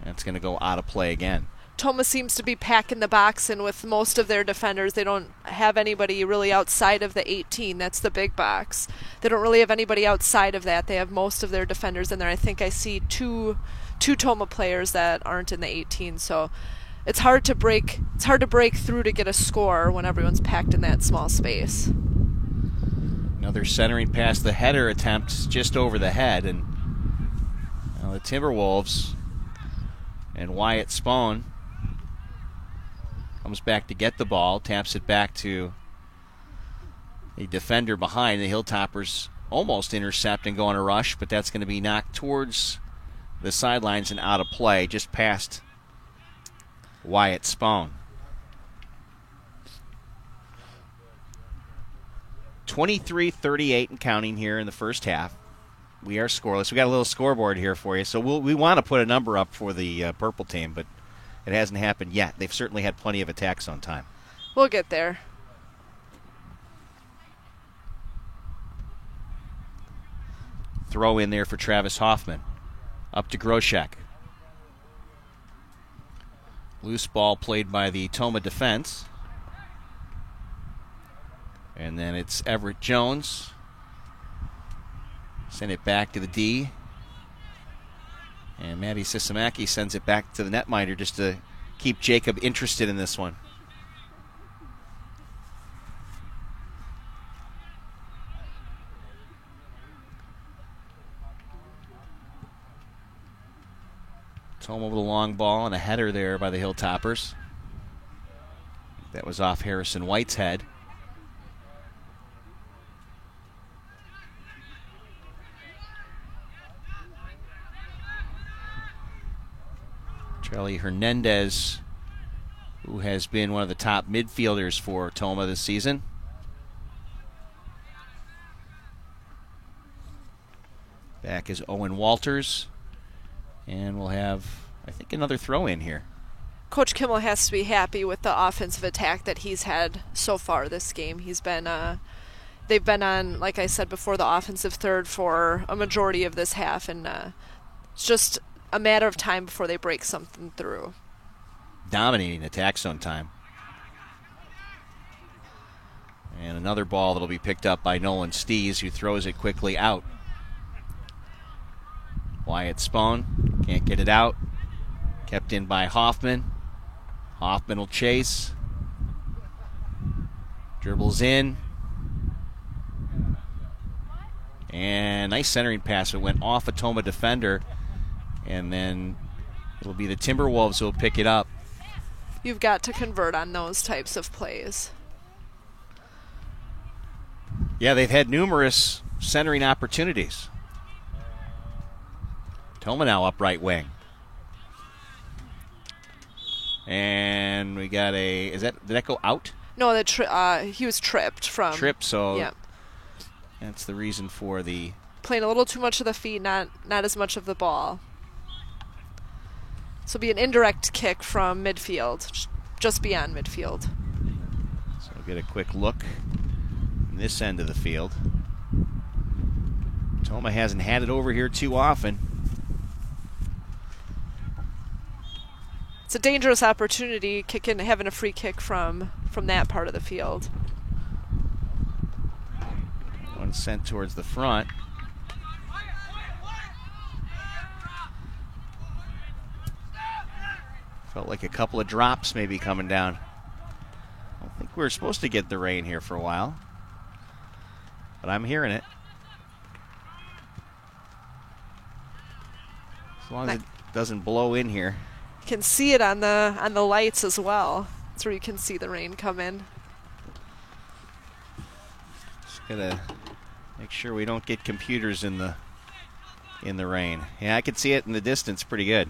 that's going to go out of play again. Toma seems to be packing the box in with most of their defenders. They don't have anybody really outside of the 18. That's the big box. They don't really have anybody outside of that. They have most of their defenders in there. I think I see two Toma players that aren't in the 18. So it's hard to break through to get a score when everyone's packed in that small space. Another centering pass. The header attempt just over the head, and the Timberwolves and Wyatt Spohn comes back to get the ball, taps it back to a defender behind. The Hilltoppers almost intercept and go on a rush, but that's going to be knocked towards the sidelines and out of play, just past Wyatt Spohn. 23-38 and counting here in the first half. We are scoreless. We got a little scoreboard here for you, so we want to put a number up for the purple team, but it hasn't happened yet. They've certainly had plenty of attacks on time. We'll get there. Throw in there for Travis Hoffman. Up to Groshek. Loose ball played by the Toma defense. And then it's Everett Jones. Send it back to the D. And Matty Sisamaki sends it back to the netminder just to keep Jacob interested in this one. Toma with a long ball and a header there by the Hilltoppers. That was off Harrison White's head. Charlie Hernandez, who has been one of the top midfielders for Toma this season. Back is Owen Walters. And we'll have, I think, another throw in here. Coach Kimmel has to be happy with the offensive attack that he's had so far this game. He's been, they've been on, like I said before, the offensive third for a majority of this half, and it's just a matter of time before they break something through. Dominating attack zone time. And another ball that'll be picked up by Nolan Stees, who throws it quickly out. Wyatt Spohn can't get it out. Kept in by Hoffman. Hoffman will chase. Dribbles in. And nice centering pass. It went off a Toma defender. And then it'll be the Timberwolves who will pick it up. You've got to convert on those types of plays. Yeah, they've had numerous centering opportunities. Toma now up right wing. And we got did that go out? No, he was tripped from. Tripped, so yeah. That's the reason for the... Playing a little too much of the feet, not as much of the ball. So it'll be an indirect kick from midfield, just beyond midfield. So we'll get a quick look in this end of the field. Toma hasn't had it over here too often. It's a dangerous opportunity, having a free kick from that part of the field. One sent towards the front. Felt like a couple of drops maybe coming down. I don't think we were supposed to get the rain here for a while, but I'm hearing it. As long as it doesn't blow in here. You can see it on the lights as well. That's where you can see the rain come in. Just gotta make sure we don't get computers in the rain. Yeah, I can see it in the distance pretty good.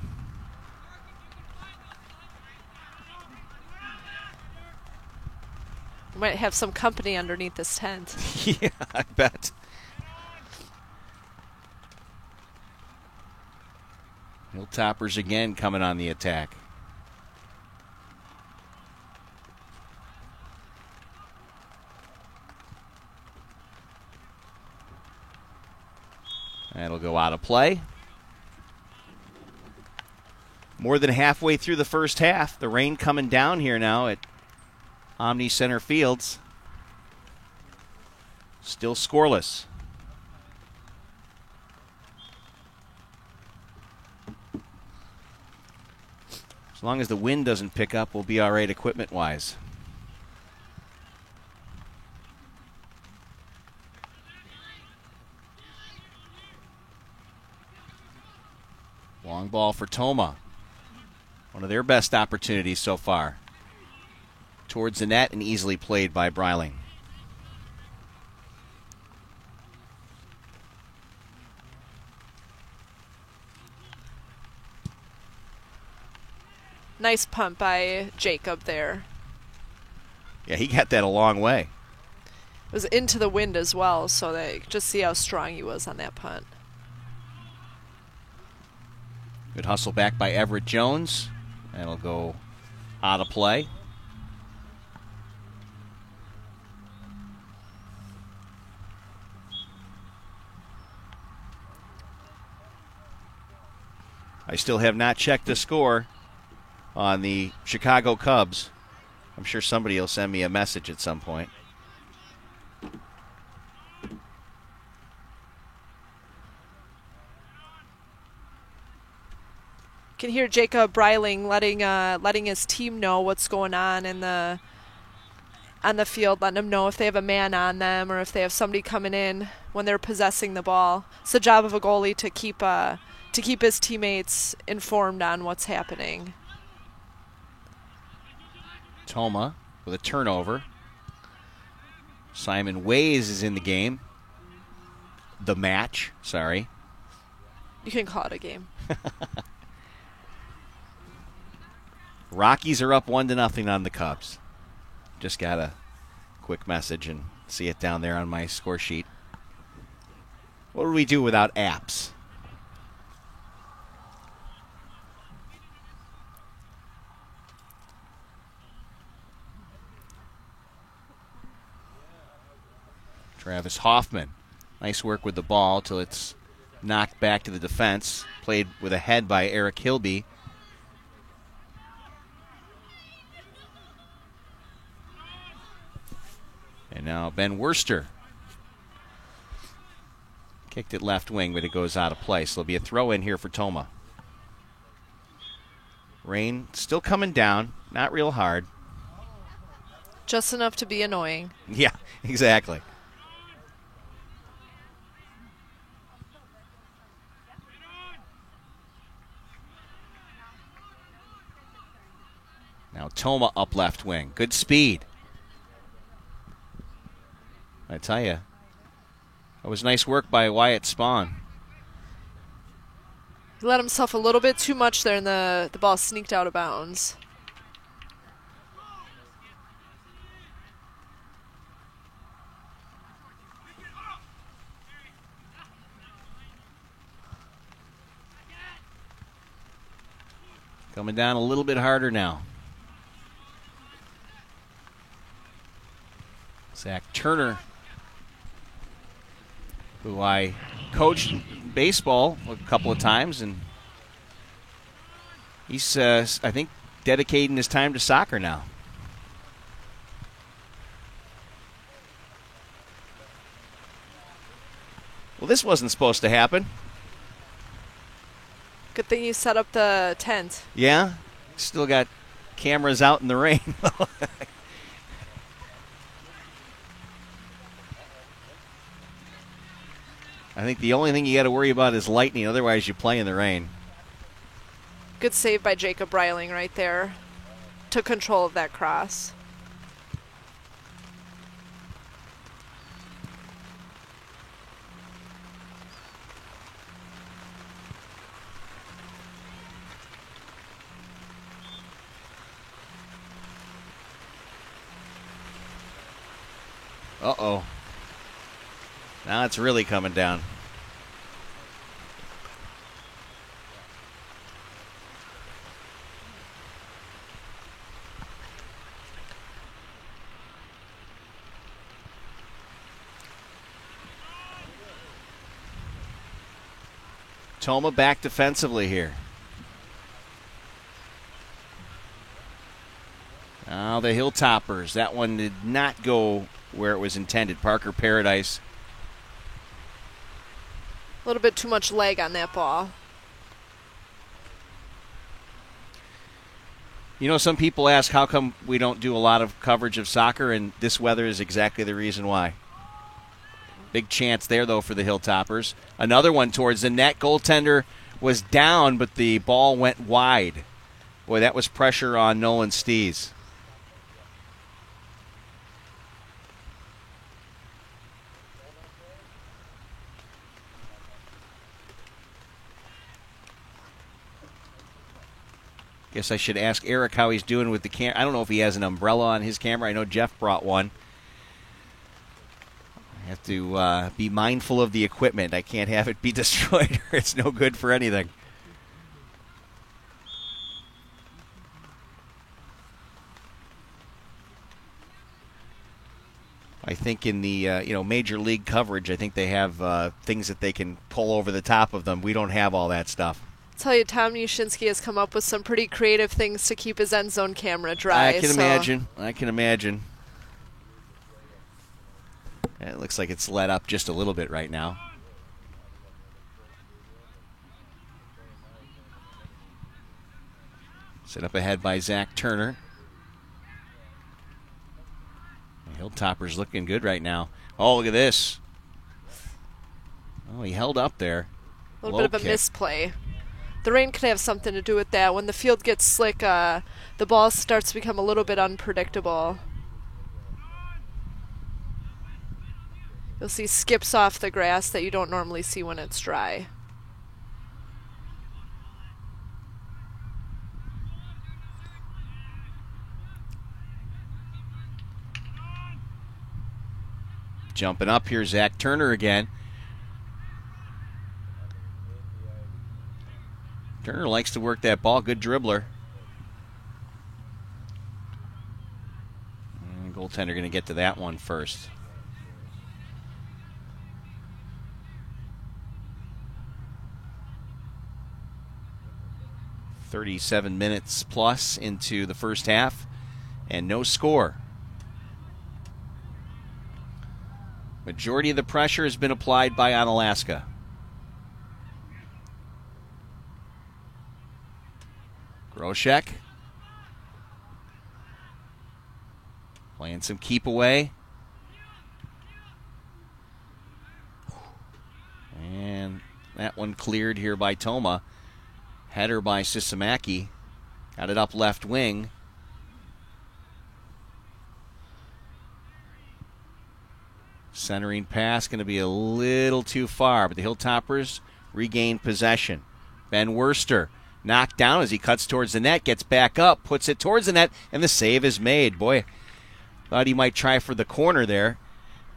You might have some company underneath this tent. Yeah, I bet. Hilltoppers again coming on the attack. That'll go out of play. More than halfway through the first half. The rain coming down here now at Omni Center Fields. Still scoreless. As long as the wind doesn't pick up, we'll be all right equipment-wise. Long ball for Toma. One of their best opportunities so far. Towards the net and easily played by Breiling. Nice punt by Jacob there. Yeah, he got that a long way. It was into the wind as well, so they just see how strong he was on that punt. Good hustle back by Everett Jones. That'll go out of play. I still have not checked the score on the Chicago Cubs. I'm sure somebody will send me a message at some point. You can hear Jacob Breiling letting his team know what's going on on the field, letting them know if they have a man on them or if they have somebody coming in when they're possessing the ball. It's the job of a goalie to keep his teammates informed on what's happening. Toma with a turnover. Simon Ways is in the game. The match, sorry. You can call it a game. Rockies are up 1-0 on the Cubs. Just got a quick message and see it down there on my score sheet. What would we do without apps? Travis Hoffman. Nice work with the ball till it's knocked back to the defense. Played with a head by Eric Hilby. And now Ben Worster. Kicked it left wing, but it goes out of play. So there'll be a throw in here for Toma. Rain still coming down. Not real hard. Just enough to be annoying. Yeah, exactly. Now Toma up left wing. Good speed. I tell you, that was nice work by Wyatt Spahn. He let himself a little bit too much there, and the ball sneaked out of bounds. Coming down a little bit harder now. Zach Turner, who I coached baseball a couple of times, and he's, I think, dedicating his time to soccer now. Well, this wasn't supposed to happen. Good thing you set up the tent. Yeah? Still got cameras out in the rain. I think the only thing you got to worry about is lightning. Otherwise, you play in the rain. Good save by Jacob Reiling right there. Took control of that cross. Uh-oh. Now it's really coming down. Tomah back defensively here. Now the Hilltoppers. That one did not go where it was intended. Parker Paradise. A little bit too much leg on that ball. You know, some people ask how come we don't do a lot of coverage of soccer, and this weather is exactly the reason why. Big chance there, though, for the Hilltoppers. Another one towards the net. Goaltender was down, but the ball went wide. Boy, that was pressure on Nolan Stees. Guess I should ask Eric how he's doing with the camera. I don't know if he has an umbrella on his camera. I know Jeff brought one. I have to be mindful of the equipment. I can't have it be destroyed or it's no good for anything. I think in the major league coverage, I think they have things that they can pull over the top of them. We don't have all that stuff. Tell you, Tom Yushinski has come up with some pretty creative things to keep his end zone camera dry. I can imagine. It looks like it's let up just a little bit right now. Set up ahead by Zach Turner. The Hilltoppers looking good right now. Oh, look at this. Oh, he held up there. A little bit of a misplay. The rain could have something to do with that. When the field gets slick, the ball starts to become a little bit unpredictable. You'll see skips off the grass that you don't normally see when it's dry. Jumping up here, Zach Turner again. Turner likes to work that ball. Good dribbler. And goaltender going to get to that one first. "37 minutes plus into the first half, and no score. Majority of the pressure has been applied by Onalaska. Groshek playing some keep away. And that one cleared here by Tomah. Header by Sisimaki. Got it up left wing. Centering pass going to be a little too far, but the Hilltoppers regain possession. Ben Worster knocked down as he cuts towards the net, gets back up, puts it towards the net, and the save is made. Boy, thought he might try for the corner there,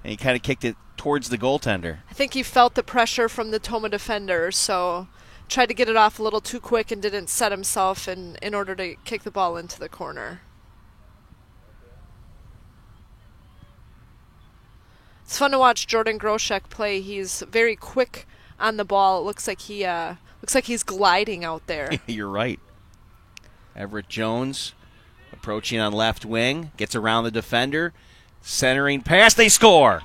and he kind of kicked it towards the goaltender. I think he felt the pressure from the Tomah defender, so tried to get it off a little too quick and didn't set himself in order to kick the ball into the corner. It's fun to watch Jordan Groshek play. He's very quick on the ball. It looks like he's gliding out there. You're right. Everett Jones approaching on left wing, gets around the defender, centering pass, they score.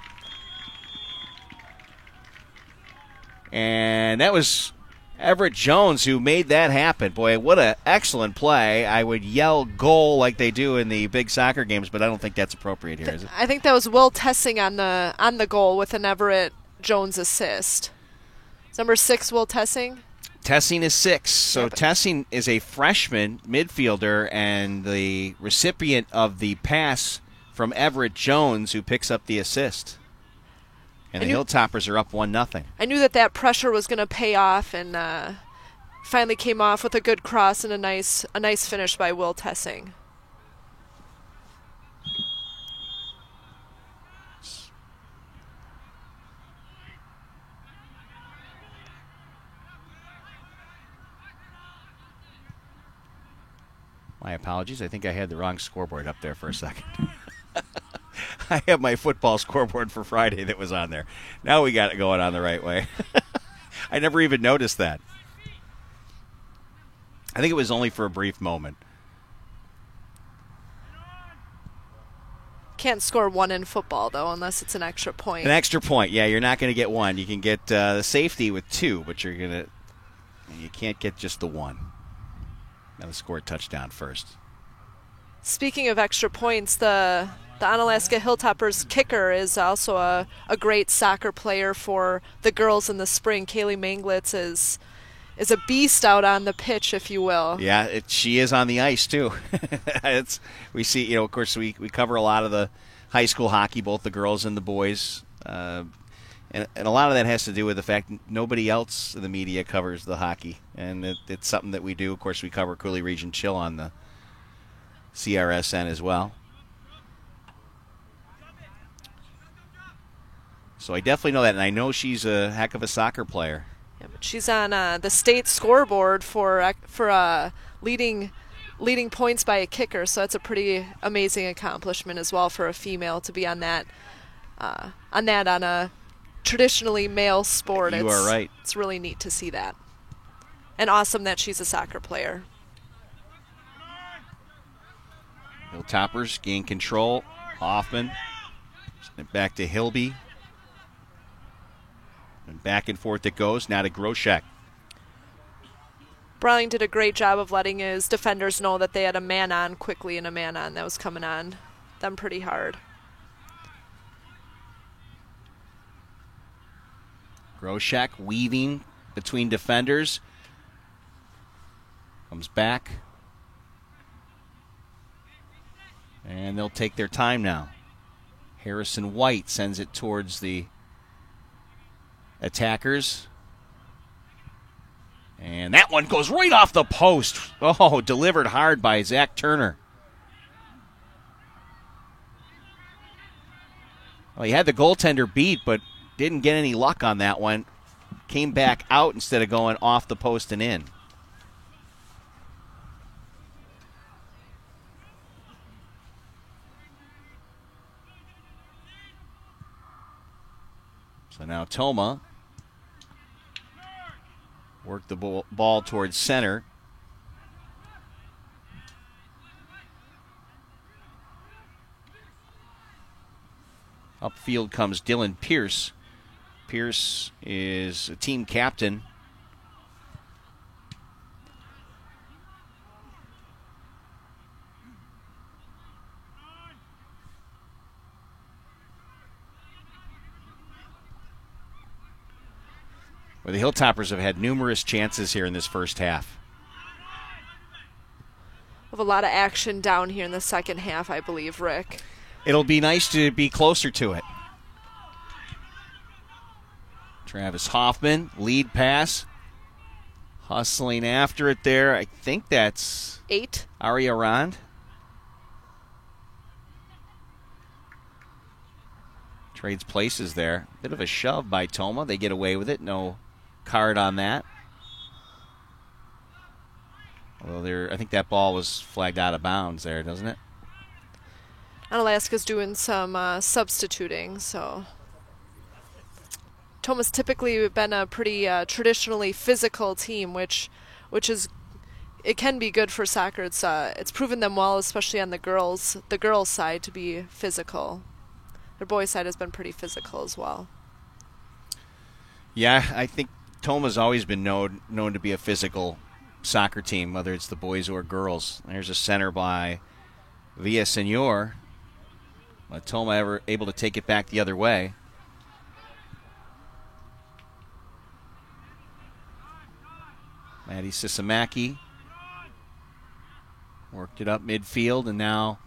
And that was Everett Jones who made that happen. Boy, what an excellent play. I would yell goal like they do in the big soccer games, but I don't think that's appropriate here, is it? I think that was Will Tessing on the goal with an Everett Jones assist. Number 6, Will Tessing? Tessing is 6. So Tessing is a freshman midfielder and the recipient of the pass from Everett Jones, who picks up the assist. And the Hilltoppers are up 1-0. I knew that pressure was going to pay off, and finally came off with a good cross and a nice finish by Will Tessing. My apologies. I think I had the wrong scoreboard up there for a second. I have my football scoreboard for Friday that was on there. Now we got it going on the right way. I never even noticed that. I think it was only for a brief moment. Can't score 1 in football, though, unless it's an extra point. An extra point, yeah. You're not going to get 1. You can get the safety with 2, but you can't get just the 1. Got to score a touchdown first. Speaking of extra points, the Onalaska Hilltoppers kicker is also a great soccer player for the girls in the spring. Kaylee Manglitz is a beast out on the pitch, if you will. Yeah, she is on the ice, too. We see, of course, we cover a lot of the high school hockey, both the girls and the boys. And a lot of that has to do with the fact nobody else in the media covers the hockey. And it's something that we do. Of course, we cover Coulee Region Chill on the CRSN as well. So I definitely know that, and I know she's a heck of a soccer player. Yeah, but she's on the state scoreboard for leading points by a kicker, so that's a pretty amazing accomplishment as well for a female to be on that on a traditionally male sport. You are right. It's really neat to see that, and awesome that she's a soccer player. Hilltoppers gain control. Hoffman. Back to Hilby. And back and forth it goes. Now to Groshek. Browning did a great job of letting his defenders know that they had a man on quickly and a man on that was coming on them pretty hard. Groshek weaving between defenders. Comes back. And they'll take their time now. Harrison White sends it towards the attackers. And that one goes right off the post. Oh, delivered hard by Zach Turner. Well, he had the goaltender beat, but didn't get any luck on that one. Came back out instead of going off the post and in. So now Toma work the ball towards center. Upfield comes Dylan Pierce. Pierce is a team captain. Well, the Hilltoppers have had numerous chances here in this first half. We have a lot of action down here in the second half, I believe, Rick. It'll be nice to be closer to it. Travis Hoffman, lead pass. Hustling after it there. I think that's 8. Aria Rond. Trades places there. Bit of a shove by Toma. They get away with it. No card on that. Although I think that ball was flagged out of bounds there, doesn't it? Onalaska's doing some substituting, so Toma's typically been a pretty traditionally physical team, which is it can be good for soccer. It's proven them well, especially on the girls side, to be physical. Their boys' side has been pretty physical as well. Yeah, I think Toma's always been known to be a physical soccer team, whether it's the boys or girls. There's a center by Villasenor. But Toma ever able to take it back the other way. Maddie Sisamaki worked it up midfield, and now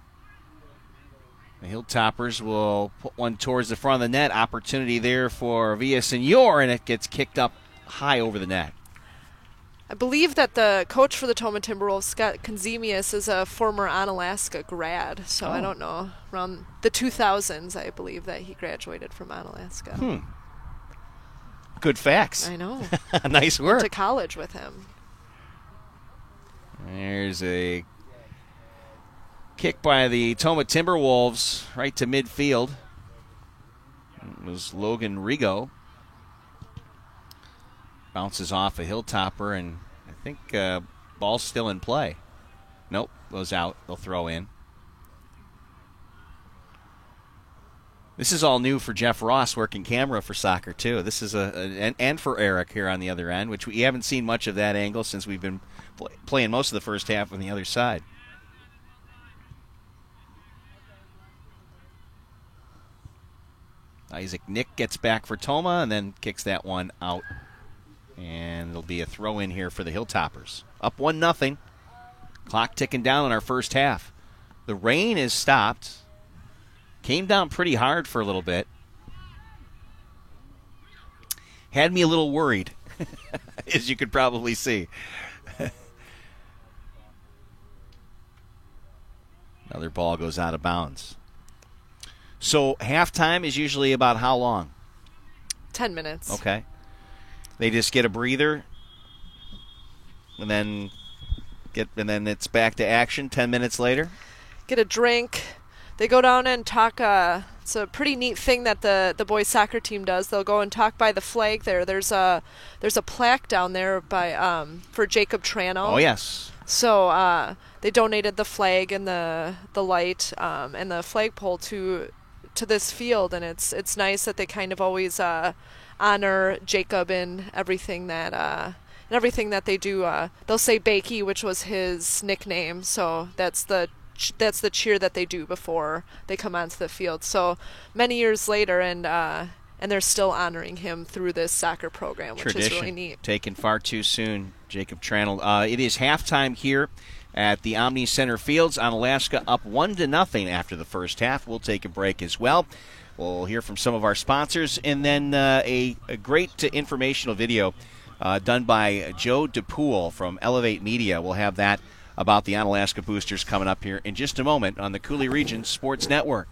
the Hilltoppers will put one towards the front of the net. Opportunity there for Villasenor, and it gets kicked up high over the net. I believe that the coach for the Toma Timberwolves, Scott Konzemius, is a former Onalaska grad. So I don't know. Around the 2000s, I believe that he graduated from Onalaska. Good facts. I know. Nice work. Went to college with him. There's a kick by the Toma Timberwolves right to midfield. It was Logan Rigo. Bounces off a Hilltopper, and I think ball's still in play. Nope, goes out. They'll throw in. This is all new for Jeff Ross, working camera for soccer, too. This is and for Eric here on the other end, which we haven't seen much of that angle since we've been playing most of the first half on the other side. Isaac Nick gets back for Toma and then kicks that one out. And it'll be a throw-in here for the Hilltoppers. Up 1-0. Clock ticking down in our first half. The rain is stopped. Came down pretty hard for a little bit. Had me a little worried, as you could probably see. Another ball goes out of bounds. So halftime is usually about how long? 10 minutes. Okay. They just get a breather, and then it's back to action 10 minutes later. Get a drink. They go down and talk. It's a pretty neat thing that the boys soccer team does. They'll go and talk by the flag there. There's a plaque down there by for Jacob Trano. Oh yes. So they donated the flag and the light and the flagpole to this field, and it's nice that they kind of always honor Jacob in everything that they do. They'll say Bakey, which was his nickname, so that's the cheer that they do before they come onto the field. So many years later, and they're still honoring him through this soccer program, which is really neat. Taken far too soon, Jacob Trannell. It is halftime here at the Omni Center Fields. Onalaska up 1-0 after the first half. We'll take a break as well. We'll hear from some of our sponsors, and then a great informational video done by Joe DePool from Elevate Media. We'll have that about the Onalaska Boosters coming up here in just a moment on the Coulee Region Sports Network.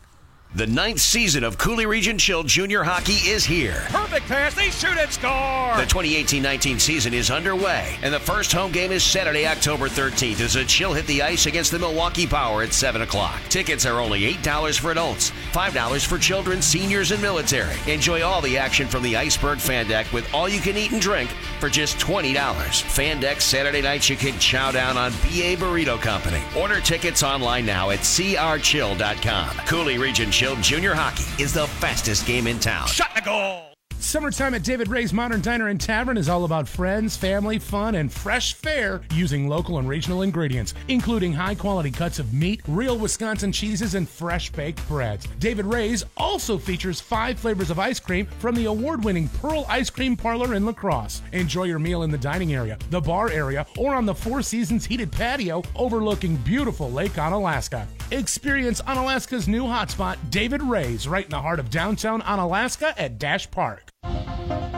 The 9th season of Coulee Region Shield Junior Hockey is here. Perfect pass, they shoot and score! The 2018-19 season is underway, and the first home game is Saturday, October 13th as the Chill hit the ice against the Milwaukee Power at 7 o'clock. Tickets are only $8 for adults, $5 for children, seniors, and military. Enjoy all the action from the Iceberg Fan Deck with all you can eat and drink for just $20. Fan Deck Saturday nights you can chow down on BA Burrito Company. Order tickets online now at crchill.com. Coulee Region Shield Junior Hockey is the fastest game in town. Shot the goal! Summertime at David Ray's Modern Diner and Tavern is all about friends, family, fun, and fresh fare using local and regional ingredients, including high-quality cuts of meat, real Wisconsin cheeses, and fresh-baked breads. David Ray's also features 5 flavors of ice cream from the award-winning Pearl Ice Cream Parlor in La Crosse. Enjoy your meal in the dining area, the bar area, or on the Four Seasons heated patio overlooking beautiful Lake Onalaska. Experience Onalaska's new hotspot, David Ray's, right in the heart of downtown Onalaska at Dash Park.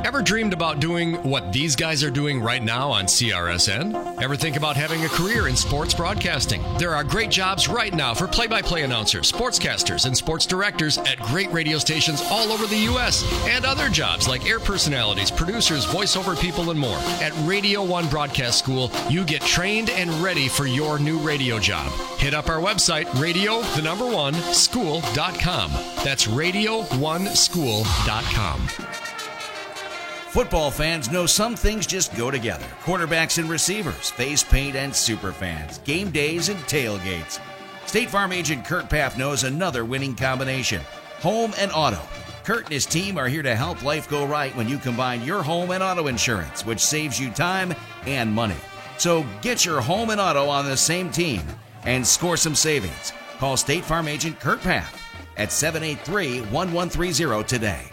Ever dreamed about doing what these guys are doing right now on CRSN? Ever think about having a career in sports broadcasting? There are great jobs right now for play-by-play announcers, sportscasters, and sports directors at great radio stations all over the U.S. and other jobs like air personalities, producers, voiceover people, and more. At Radio One Broadcast School, you get trained and ready for your new radio job. Hit up our website, radio1school.com. That's radio1school.com. Football fans know some things just go together. Quarterbacks and receivers, face paint and super fans, game days and tailgates. State Farm agent Kurt Paff knows another winning combination: home and auto. Kurt and his team are here to help life go right when you combine your home and auto insurance, which saves you time and money. So get your home and auto on the same team and score some savings. Call State Farm agent Kurt Paff at 783-1130 today.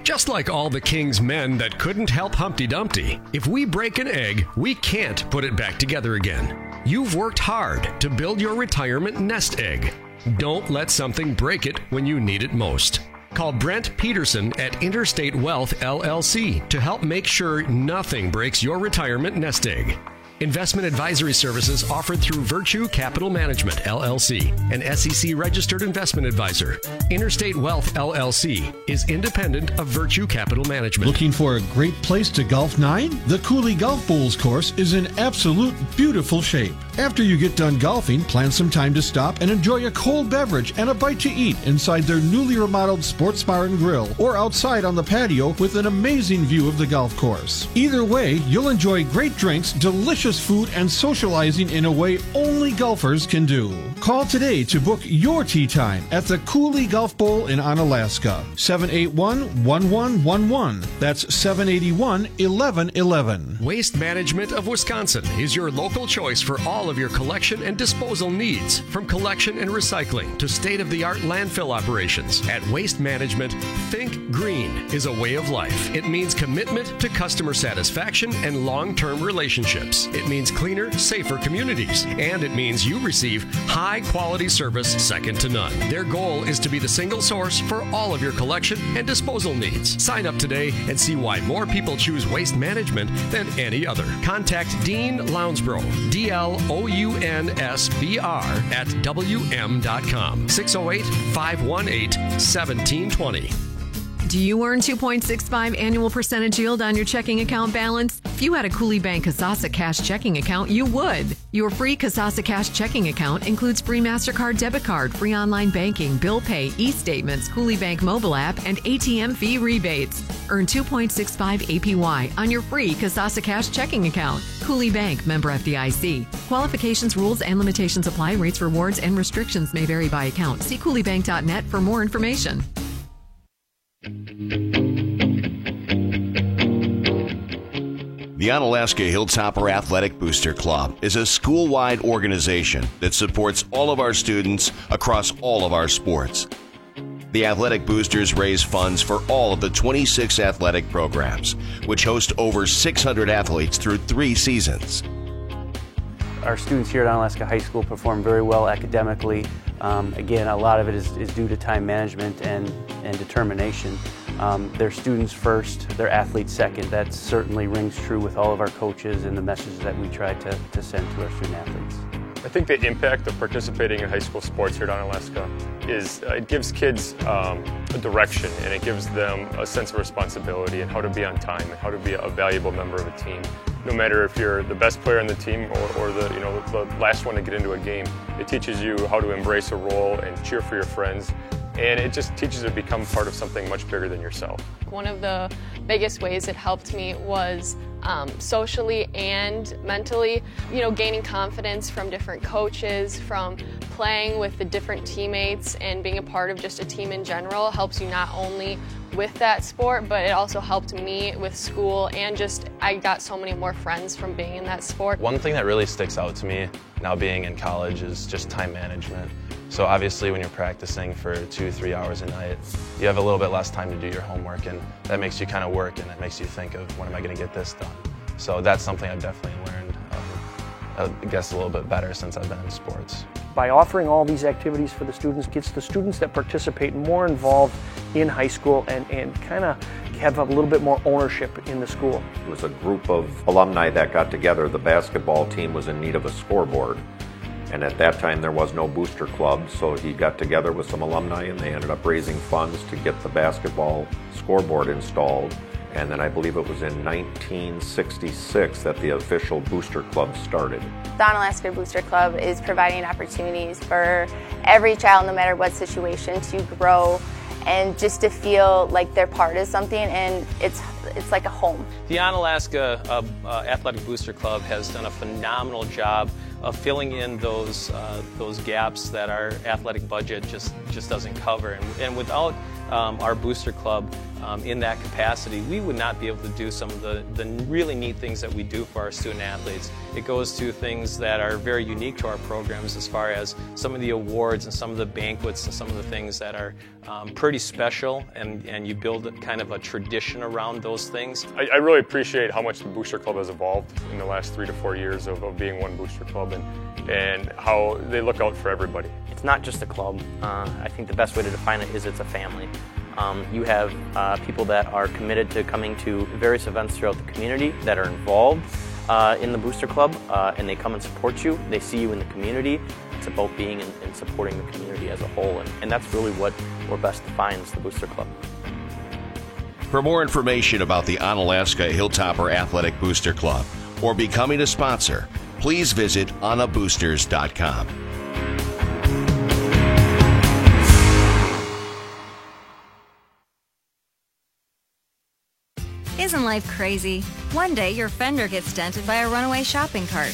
Just like all the king's men that couldn't help Humpty Dumpty, if we break an egg, we can't put it back together again. You've worked hard to build your retirement nest egg. Don't let something break it when you need it most. Call Brent Peterson at Interstate Wealth LLC to help make sure nothing breaks your retirement nest egg. Investment advisory services offered through Virtue Capital Management, LLC, an SEC-registered investment advisor. Interstate Wealth, LLC, is independent of Virtue Capital Management. Looking for a great place to golf 9? The Cooley Golf Bowls course is in absolute beautiful shape. After you get done golfing, plan some time to stop and enjoy a cold beverage and a bite to eat inside their newly remodeled sports bar and grill, or outside on the patio with an amazing view of the golf course. Either way, you'll enjoy great drinks, delicious food, and socializing in a way only golfers can do. Call today to book your tee time at the Cooley Golf Bowl in Onalaska. 781-1111. That's 781-1111. Waste Management of Wisconsin is your local choice for all of your collection and disposal needs. From collection and recycling to state-of-the-art landfill operations. At Waste Management, think green is a way of life. It means commitment to customer satisfaction and long-term relationships. It means cleaner, safer communities. And it means you receive high-quality service second to none. Their goal is to be the single source for all of your collection and disposal needs. Sign up today and see why more people choose Waste Management than any other. Contact Dean Lounsbro, DLOUNSBR at WM.com. 608-518-1720. Do you earn 2.65 annual percentage yield on your checking account balance? If you had a Cooley Bank Kasasa Cash checking account, you would. Your free Kasasa Cash checking account includes free MasterCard debit card, free online banking, bill pay, e-statements, Cooley Bank mobile app, and ATM fee rebates. Earn 2.65 APY on your free Kasasa Cash checking account. Cooley Bank, member FDIC. Qualifications, rules, and limitations apply. Rates, rewards, and restrictions may vary by account. See CooleyBank.net for more information. The Onalaska Hilltopper Athletic Booster Club is a school-wide organization that supports all of our students across all of our sports. The Athletic Boosters raise funds for all of the 26 athletic programs, which host over 600 athletes through 3 seasons. Our students here at Onalaska High School perform very well academically. Again, a lot of it is due to time management and determination. They're students first, they're athletes second. That certainly rings true with all of our coaches and the messages that we try to send to our student athletes. I think the impact of participating in high school sports here at Onalaska is it gives kids a direction, and it gives them a sense of responsibility and how to be on time and how to be a valuable member of a team. No matter if you're the best player on the team or the last one to get into a game, it teaches you how to embrace a role and cheer for your friends. And it just teaches you to become part of something much bigger than yourself. One of the biggest ways it helped me was socially and mentally, gaining confidence from different coaches, from playing with the different teammates and being a part of just a team in general helps you not only with that sport, but it also helped me with school, and just I got so many more friends from being in that sport. One thing that really sticks out to me now being in college is just time management. So obviously when you're practicing for 2-3 hours a night, you have a little bit less time to do your homework, and that makes you kind of work, and it makes you think of when am I going to get this done. So that's something I've definitely learned, I guess, a little bit better since I've been in sports. By offering all these activities for the students, gets the students that participate more involved in high school and kind of have a little bit more ownership in the school. It was a group of alumni that got together. The basketball team was in need of a scoreboard. And at that time there was no booster club, so he got together with some alumni and they ended up raising funds to get the basketball scoreboard installed. And then I believe it was in 1966 that the official booster club started. The Onalaska Booster Club is providing opportunities for every child, no matter what situation, to grow and just to feel like they're part of something, and it's like a home. The Onalaska Athletic Booster Club has done a phenomenal job of filling in those gaps that our athletic budget just doesn't cover. And without our booster club in that capacity, we would not be able to do some of the really neat things that we do for our student athletes. It goes to things that are very unique to our programs as far as some of the awards and some of the banquets and some of the things that are pretty special, and you build kind of a tradition around those things. I really appreciate how much the Booster Club has evolved in the last 3 to 4 years of being one Booster Club, and how they look out for everybody. It's not just a club. I think the best way to define it is it's a family. You have people that are committed to coming to various events throughout the community that are involved in the Booster Club, and they come and support you. They see you in the community. It's about being and supporting the community as a whole, and that's really what best defines the Booster Club. For more information about the Onalaska Hilltopper Athletic Booster Club or becoming a sponsor, please visit onaboosters.com. Isn't life crazy? One day your fender gets dented by a runaway shopping cart.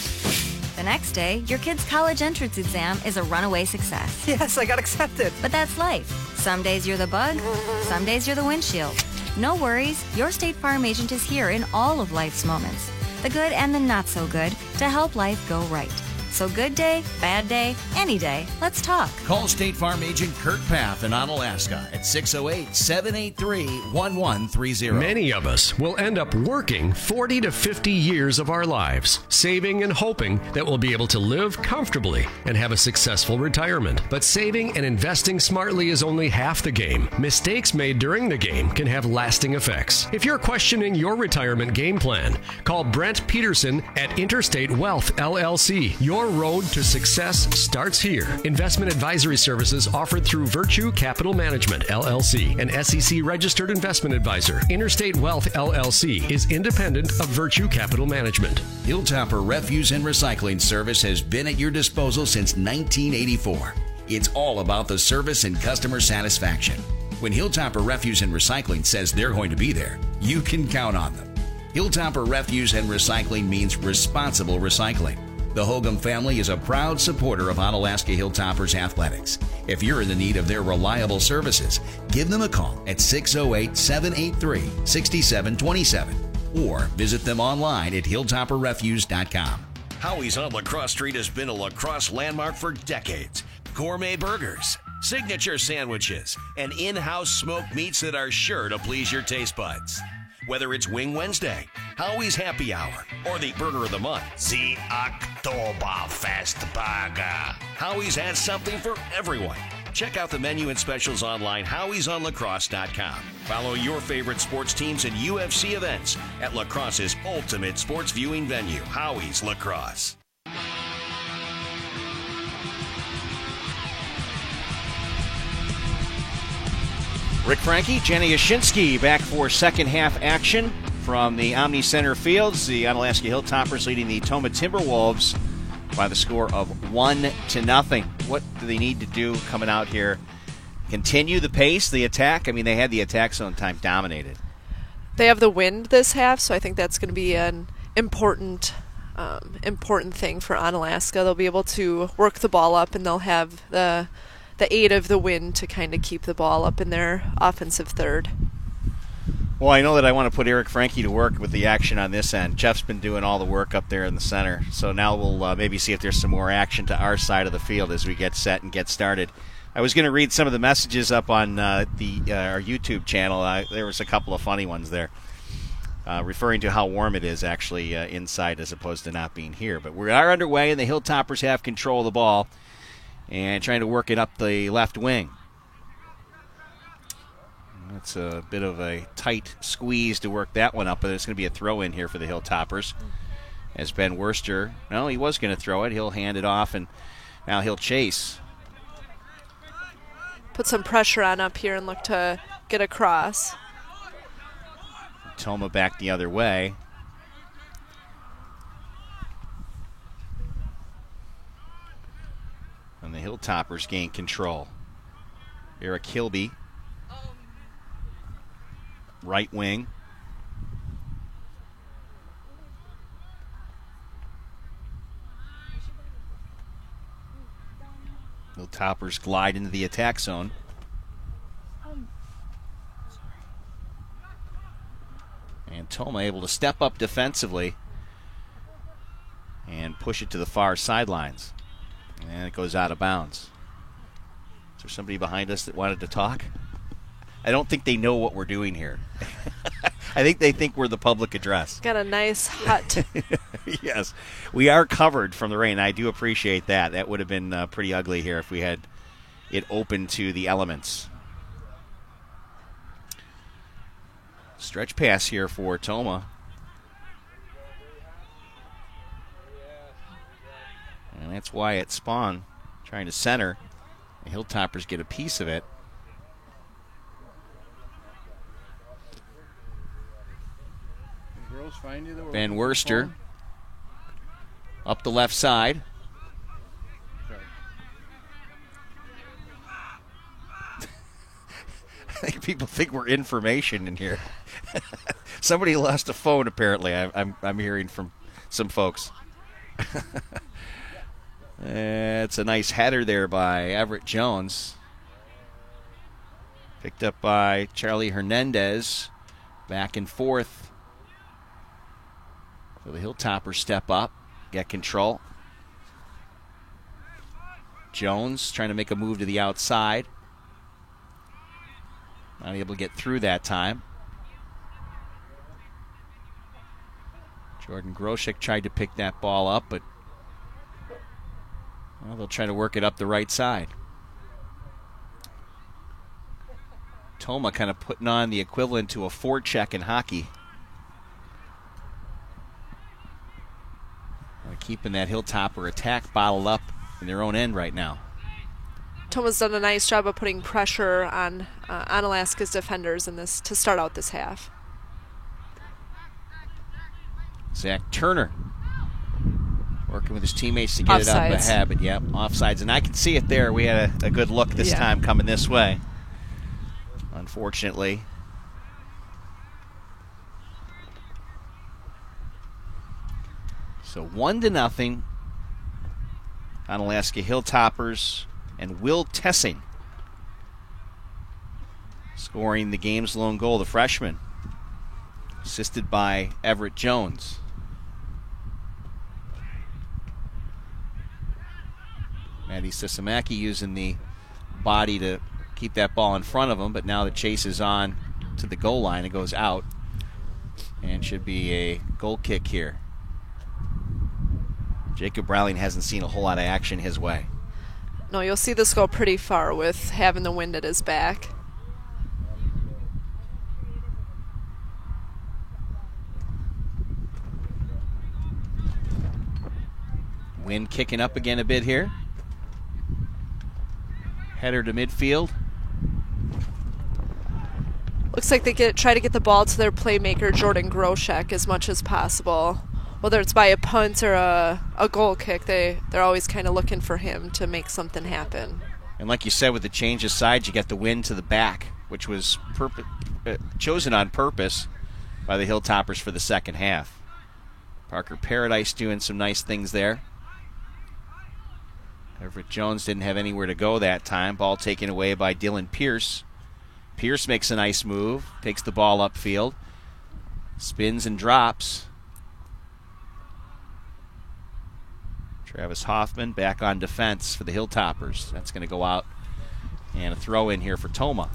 The next day, your kid's college entrance exam is a runaway success. Yes, I got accepted. But that's life. Some days you're the bug, some days you're the windshield. No worries, your State Farm agent is here in all of life's moments, the good and the not so good, to help life go right. So good day, bad day, any day, let's talk. Call State Farm agent Kurt Path in Onalaska at 608-783-1130. Many of us will end up working 40 to 50 years of our lives, saving and hoping that we'll be able to live comfortably and have a successful retirement. But saving and investing smartly is only half the game. Mistakes made during the game can have lasting effects. If you're questioning your retirement game plan, call Brent Peterson at Interstate Wealth LLC. Your road to success starts here. Investment advisory services offered through Virtue Capital Management, LLC, an SEC-registered investment advisor. Interstate Wealth, LLC, is independent of Virtue Capital Management. Hilltopper Refuse and Recycling Service has been at your disposal since 1984. It's all about the service and customer satisfaction. When Hilltopper Refuse and Recycling says they're going to be there, you can count on them. Hilltopper Refuse and Recycling means responsible recycling. The Hogum family is a proud supporter of Onalaska Hilltoppers athletics. If you're in the need of their reliable services, give them a call at 608-783-6727 or visit them online at hilltopperrefuse.com. Howie's on Lacrosse Street has been a lacrosse landmark for decades. Gourmet burgers, signature sandwiches, and in-house smoked meats that are sure to please your taste buds. Whether it's Wing Wednesday, Howie's Happy Hour, or the Burger of the Month, the Oktoberfest Burger, Howie's has something for everyone. Check out the menu and specials online, howiesonlacrosse.com. Follow your favorite sports teams and UFC events at Lacrosse's ultimate sports viewing venue, Howie's Lacrosse. Rick Franke, Jenny Yashinsky back for second half action from the Omni Center Fields. The Onalaska Hilltoppers leading the Tomah Timberwolves by the score of 1-0. What do they need to do coming out here? Continue the pace, the attack? I mean, they had the attack zone time dominated. They have the wind this half, so I think that's going to be an important thing for Onalaska. They'll be able to work the ball up, and they'll have the aid of the wind to kind of keep the ball up in their offensive third. Well, I know that I want to put Eric Franke to work with the action on this end. Jeff's been doing all the work up there in the center, so now we'll maybe see if there's some more action to our side of the field as we get set and get started. I was going to read some of the messages up on our YouTube channel. There was a couple of funny ones there, referring to how warm it is actually inside as opposed to not being here. But we are underway, and the Hilltoppers have control of the ball and trying to work it up the left wing. It's a bit of a tight squeeze to work that one up, but it's going to be a throw-in here for the Hilltoppers. As Ben Worster, well, he was going to throw it. He'll hand it off, and now he'll chase. Put some pressure on up here and look to get across. Tomah back the other way. And the Hilltoppers gain control. Eric Hilby, right wing. Hilltoppers glide into the attack zone. Toma able to step up defensively and push it to the far sidelines. And it goes out of bounds. Is there somebody behind us that wanted to talk? I don't think they know what we're doing here. I think they think we're the public address. Got a nice hut. Yes, we are covered from the rain. I do appreciate that. That would have been pretty ugly here if we had it open to the elements. Stretch pass here for Toma. And that's Wyatt Spahn trying to center. The Hilltoppers get a piece of it. Van Worster up the left side. I think people think we're information in here. Somebody lost a phone, apparently. I'm hearing from some folks. It's a nice header there by Everett Jones. Picked up by Charlie Hernandez. Back and forth. So the Hilltoppers step up, get control. Jones trying to make a move to the outside. Not able to get through that time. Jordan Groshek tried to pick that ball up, but they'll try to work it up the right side. Toma kind of putting on the equivalent to a forecheck in hockey. Keeping that Hilltopper attack bottled up in their own end right now. Toma's done a nice job of putting pressure on Alaska's defenders in this to start out this half. Zach Turner working with his teammates to get it up ahead, but yep, offsides. And I can see it there. We had a good look this time coming this way. Unfortunately. So 1-0 Onalaska Hilltoppers, and Will Tessing scoring the game's lone goal, the freshman, assisted by Everett Jones. Maddie Sisamaki using the body to keep that ball in front of him, but now the chase is on to the goal line. It goes out and should be a goal kick here. Jacob Browling hasn't seen a whole lot of action his way. No, you'll see this go pretty far with having the wind at his back. Wind kicking up again a bit here. Header to midfield. Looks like they try to get the ball to their playmaker, Jordan Groshek, as much as possible. Whether it's by a punt or a goal kick, they're always kind of looking for him to make something happen. And like you said, with the change of sides, you get the wind to the back, which was chosen on purpose by the Hilltoppers for the second half. Parker Paradise doing some nice things there. Everett Jones didn't have anywhere to go that time. Ball taken away by Dylan Pierce. Pierce makes a nice move, takes the ball upfield, spins and drops. Travis Hoffman back on defense for the Hilltoppers. That's going to go out, and a throw in here for Toma.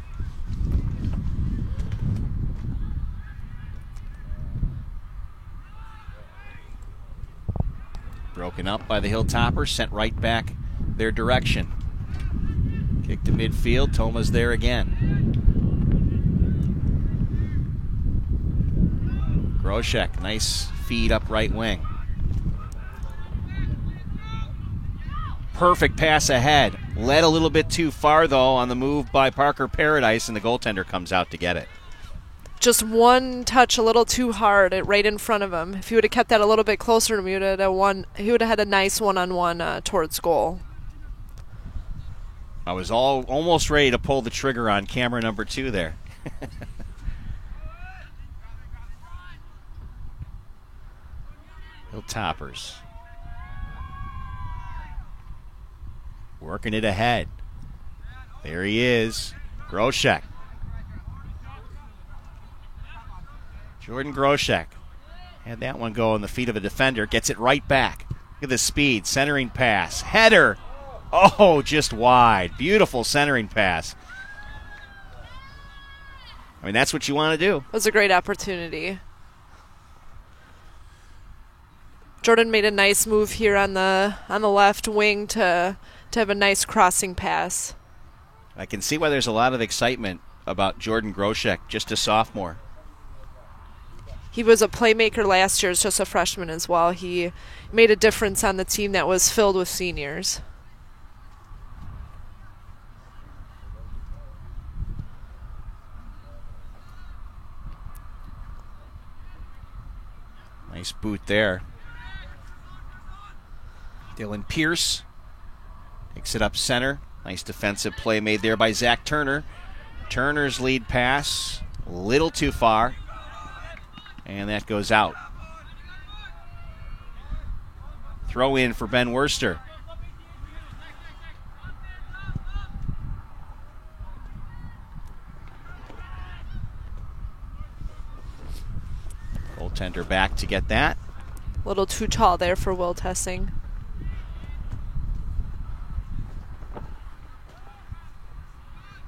Broken up by the Hilltoppers, sent right back their direction. Kick to midfield, Toma's there again. Groshek, nice feed up right wing. Perfect pass ahead. Led a little bit too far, though, on the move by Parker Paradise, and the goaltender comes out to get it. Just one touch a little too hard right in front of him. If he would have kept that a little bit closer to him, he would have had a nice one-on-one towards goal. I was almost ready to pull the trigger on camera number 2 there. Hilltoppers. Working it ahead. There he is. Groshek. Jordan Groshek had that one go on the feet of a defender. Gets it right back. Look at the speed. Centering pass. Header. Oh, just wide. Beautiful centering pass. I mean, that's what you want to do. It was a great opportunity. Jordan made a nice move here on the left wing to have a nice crossing pass. I can see why there's a lot of excitement about Jordan Groshek, just a sophomore. He was a playmaker last year as just a freshman as well. He made a difference on the team that was filled with seniors. Nice boot there. Dylan Pierce takes it up center. Nice defensive play made there by Zach Turner. Turner's lead pass, a little too far, and that goes out. Throw in for Ben Worster. Goaltender back to get that. A little too tall there for Will Tessing.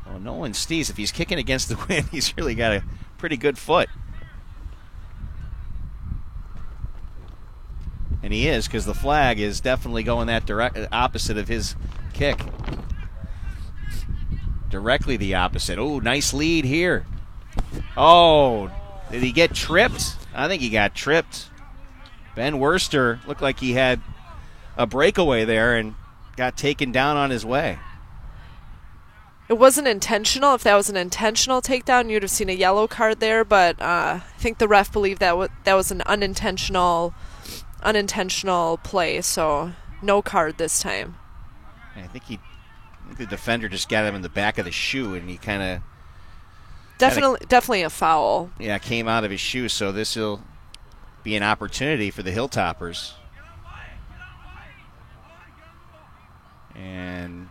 Well, Nolan Stees, if he's kicking against the wind, he's really got a pretty good foot. And he is, because the flag is definitely going that opposite of his kick. Directly the opposite. Oh, nice lead here. Oh, did he get tripped? I think he got tripped. Ben Worster looked like he had a breakaway there and got taken down on his way. It wasn't intentional. If that was an intentional takedown, you'd have seen a yellow card there, but I think the ref believed that was an unintentional play, so no card this time. I think the defender just got him in the back of the shoe, and he kind of definitely a foul. Yeah, came out of his shoe, so this will be an opportunity for the Hilltoppers. And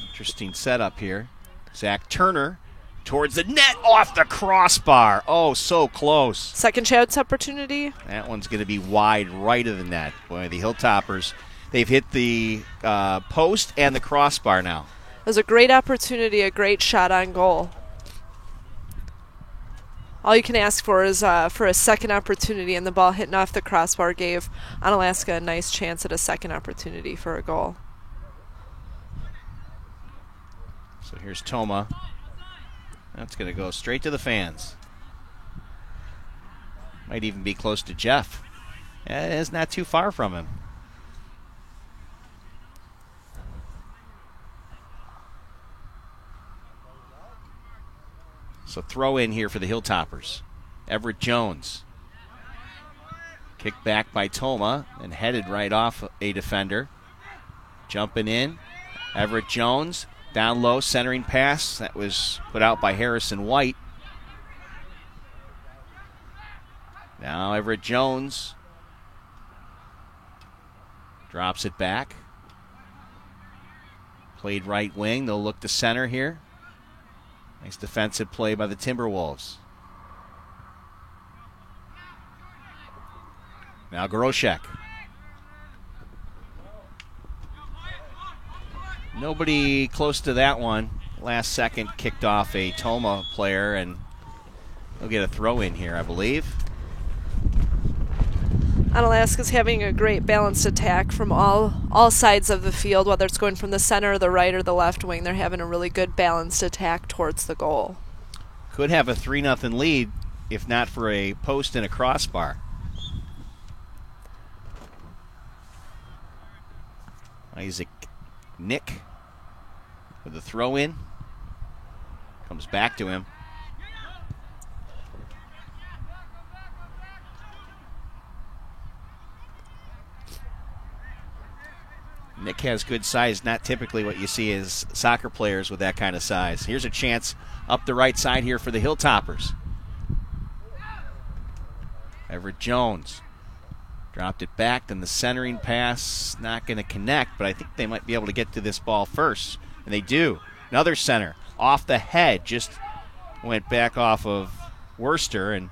interesting setup here. Zach Turner towards the net, off the crossbar. Oh, so close. Second chance opportunity. That one's going to be wide right of the net. Boy, the Hilltoppers, they've hit the post and the crossbar now. It was a great opportunity, a great shot on goal. All you can ask for is for a second opportunity, and the ball hitting off the crossbar gave Onalaska a nice chance at a second opportunity for a goal. So here's Toma. That's going to go straight to the fans. Might even be close to Jeff. It's not too far from him. So throw in here for the Hilltoppers. Everett Jones. Kicked back by Toma and headed right off a defender. Jumping in. Everett Jones. Down low, centering pass. That was put out by Harrison White. Now Everett Jones drops it back. Played right wing. They'll look to center here. Nice defensive play by the Timberwolves. Now Groshek. Nobody close to that one. Last second kicked off a Toma player, and they'll get a throw in here, I believe. Onalaska's having a great balanced attack from all sides of the field, whether it's going from the center, the right, or the left wing. They're having a really good balanced attack towards the goal. Could have a 3-0 lead if not for a post and a crossbar. Isaac Nick with the throw in. Comes back to him. Nick has good size, not typically what you see as soccer players with that kind of size. Here's a chance up the right side here for the Hilltoppers. Everett Jones dropped it back, then the centering pass not going to connect, but I think they might be able to get to this ball first, and they do. Another center off the head, just went back off of Worcester, and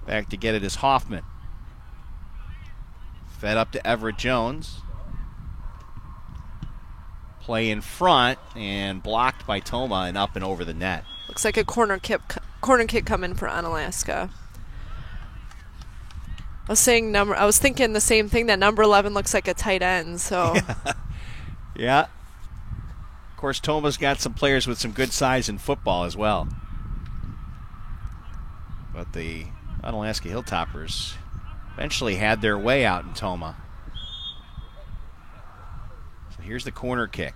back to get it is Hoffman. Fed up to Everett Jones. Play in front and blocked by Toma and up and over the net. Looks like a corner kick coming for Onalaska. I was thinking the same thing, that number 11 looks like a tight end. So yeah. Of course, Toma's got some players with some good size in football as well. But the Onalaska Hilltoppers eventually had their way out in Toma. So here's the corner kick.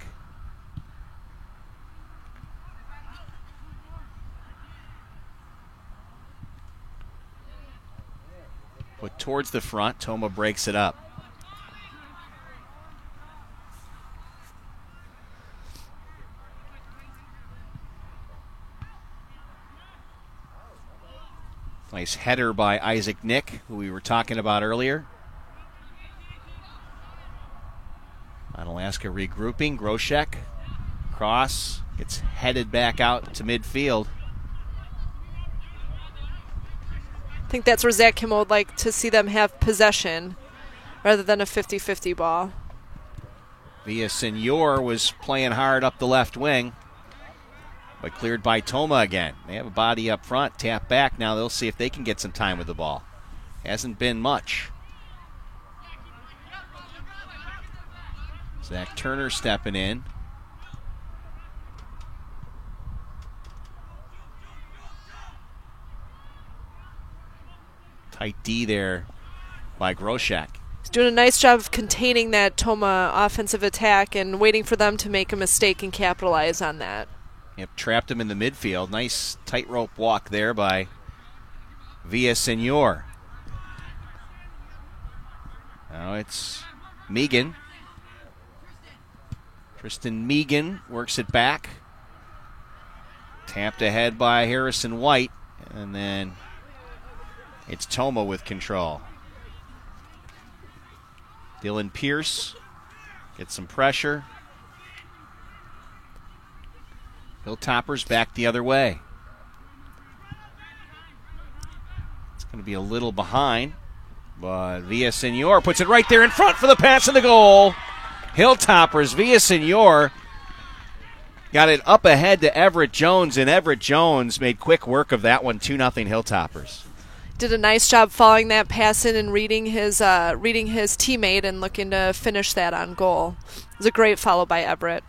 Put towards the front. Toma breaks it up. Nice header by Isaac Nick, who we were talking about earlier. Onalaska regrouping. Groshek. Cross. Gets headed back out to midfield. I think that's where Zach Kimmel would like to see them have possession rather than a 50-50 ball. Villasenor was playing hard up the left wing, but cleared by Toma again. They have a body up front, tap back. Now they'll see if they can get some time with the ball. Hasn't been much. Zach Turner stepping in. Tight D there by Groshek. He's doing a nice job of containing that Toma offensive attack and waiting for them to make a mistake and capitalize on that. Yep, trapped him in the midfield. Nice tightrope walk there by Villasenor. Now it's Megan. Tristan Megan works it back. Tapped ahead by Harrison White. And then it's Toma with control. Dylan Pierce gets some pressure. Hilltoppers back the other way. It's going to be a little behind, but Villasenor puts it right there in front for the pass and the goal. Hilltoppers, Villasenor got it up ahead to Everett Jones, and Everett Jones made quick work of that one. 2-0 Hilltoppers. Did a nice job following that pass in and reading his teammate and looking to finish that on goal. It was a great follow by Everett.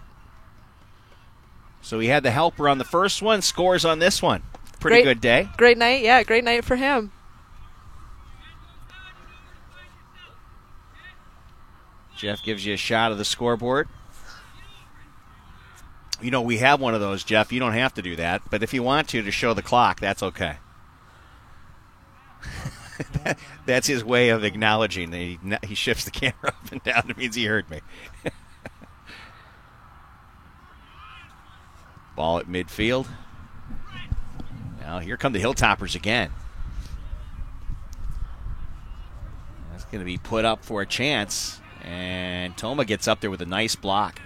So he had the helper on the first one, scores on this one. Pretty good day. Great night, yeah, great night for him. Jeff gives you a shot of the scoreboard. You know, we have one of those, Jeff. You don't have to do that, but if you want to show the clock, that's okay. That's his way of acknowledging that he shifts the camera up and down. It means he heard me. Ball at midfield. Now here come the Hilltoppers again. That's going to be put up for a chance. And Toma gets up there with a nice block.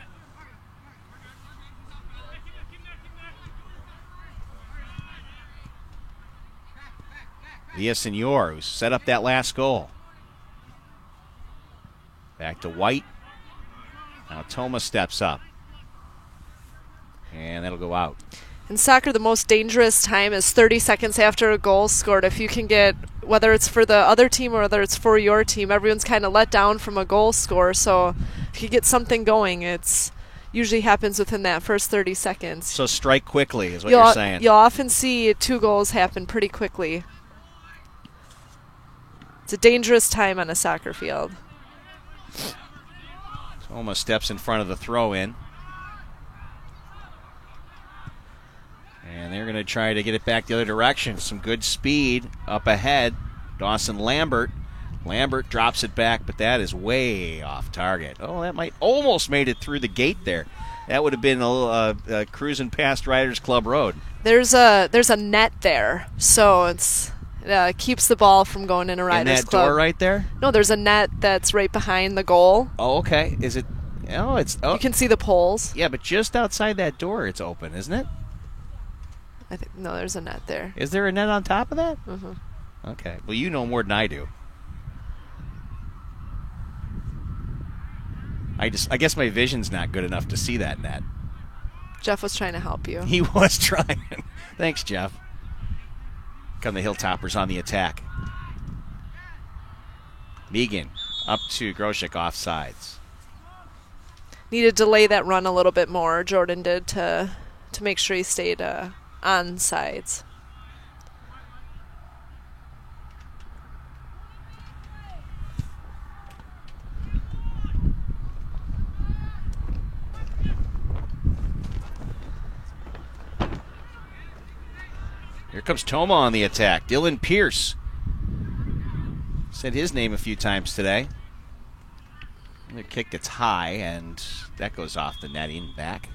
Villasenor, who set up that last goal. Back to White. Now Toma steps up. And that'll go out. In soccer, the most dangerous time is 30 seconds after a goal scored. If you can get, whether it's for the other team or whether it's for your team, everyone's kind of let down from a goal score. So if you get something going, it's usually happens within that first 30 seconds. So strike quickly is what you're saying. You'll often see 2 goals happen pretty quickly. It's a dangerous time on a soccer field. Toma steps in front of the throw-in. And they're going to try to get it back the other direction. Some good speed up ahead. Dawson Lambert. Lambert drops it back, but that is way off target. Oh, that might almost made it through the gate there. That would have been a little cruising past Riders Club Road. There's a net there, so it's keeps the ball from going in a Riders Club. In that door right there? No, there's a net that's right behind the goal. Oh, okay. Is it? Oh, it's. Oh. You can see the poles. Yeah, but just outside that door, it's open, isn't it? I think no, there's a net there. Is there a net on top of that? Mm-hmm. Okay. Well, you know more than I do. I guess my vision's not good enough to see that net. Jeff was trying to help you. He was trying. Thanks, Jeff. Come the Hilltoppers on the attack. Megan up to Groshek offsides. Need to delay that run a little bit more, Jordan did, to make sure he stayed on sides. Here comes Toma on the attack. Dylan Pierce. Said his name a few times today. The kick gets high, and that goes off the netting back.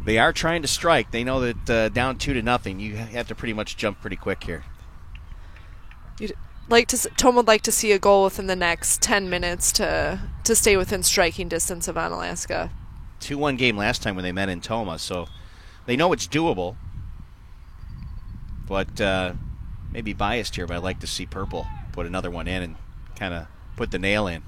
They are trying to strike. They know that down 2-0, you have to pretty much jump pretty quick here. Toma would like to see a goal within the next 10 minutes to stay within striking distance of Onalaska. 2-1 game last time when they met in Toma, so they know it's doable. But maybe biased here, but I'd like to see Purple put another one in and kind of put the nail in.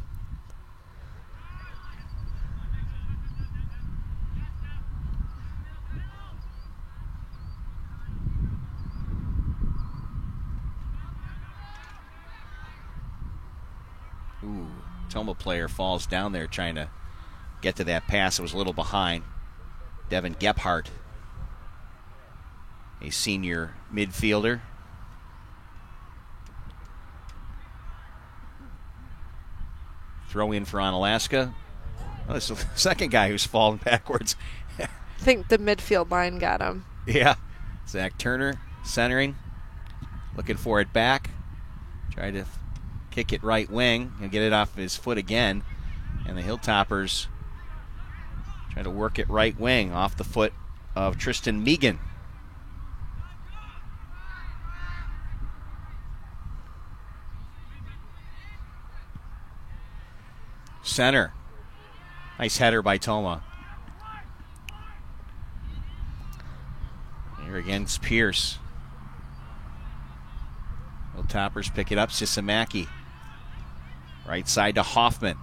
Ooh, Toma player falls down there trying to get to that pass. It was a little behind. Devin Gephardt, a senior midfielder. Throw in for Onalaska. Oh, this is the second guy who's fallen backwards. I think the midfield line got him. Yeah. Zach Turner centering. Looking for it back. Tried to kick it right wing and get it off his foot again. And the Hilltoppers try to work it right wing off the foot of Tristan Megan. Center. Nice header by Toma. Here against Pierce. Hilltoppers pick it up. Sisamaki. Right side to Hoffman.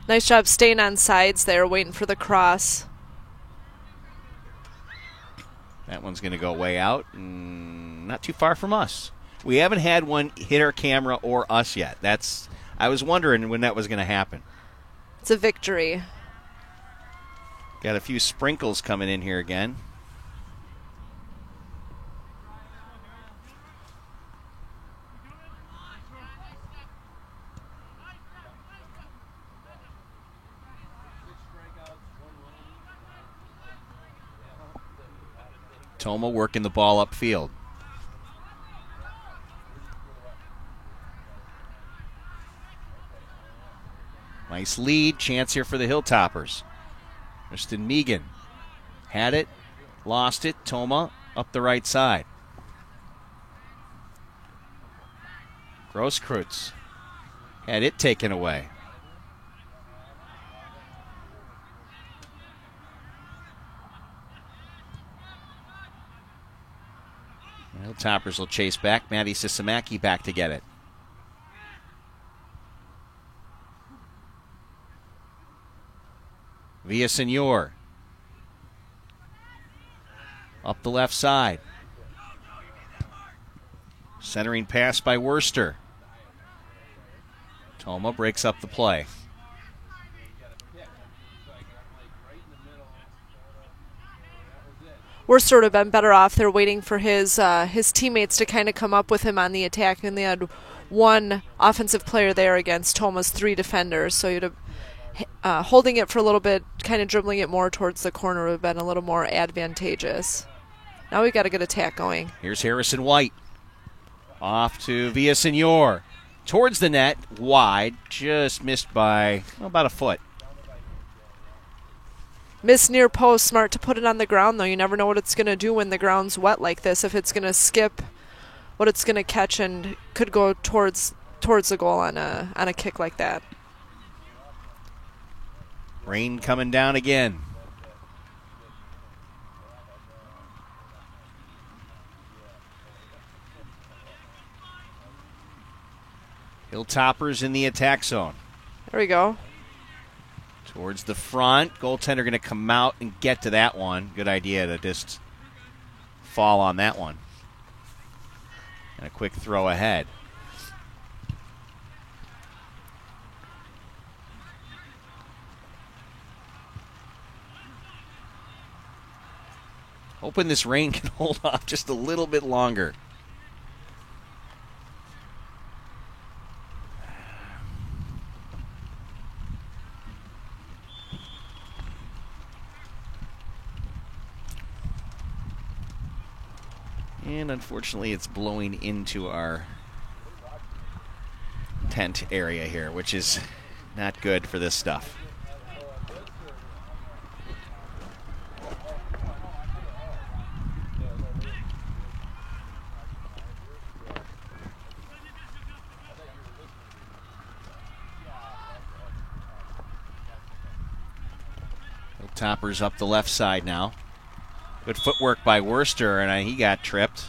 Nice job staying on sides there, waiting for the cross. That one's going to go way out. Not too far from us. We haven't had one hit our camera or us yet. I was wondering when that was going to happen. It's a victory. Got a few sprinkles coming in here again. Toma working the ball upfield. Nice lead. Chance here for the Hilltoppers. Tristan Megan had it, lost it. Toma up the right side. Grosskreutz had it taken away. Hilltoppers will chase back. Maddie Sisamaki back to get it. Villasenor. Up the left side. Centering pass by Worcester. Toma breaks up the play. Worcester would have been better off. They're waiting for his teammates to kind of come up with him on the attack, and they had one offensive player there against Toma's 3 defenders, so you'd have holding it for a little bit, kind of dribbling it more towards the corner would have been a little more advantageous. Now we've got a good attack going. Here's Harrison White. Off to Villasenor. Towards the net, wide, just missed by about a foot. Miss near post, smart to put it on the ground, though. You never know what it's going to do when the ground's wet like this. If it's going to skip, what it's going to catch, and could go towards the goal on a kick like that. Rain coming down again. Hilltoppers in the attack zone. There we go. Towards the front. Goaltender going to come out and get to that one. Good idea to just fall on that one. And a quick throw ahead. Hoping this rain can hold off just a little bit longer. And unfortunately, it's blowing into our tent area here, which is not good for this stuff. Toppers up the left side now. Good footwork by Worcester, and he got tripped.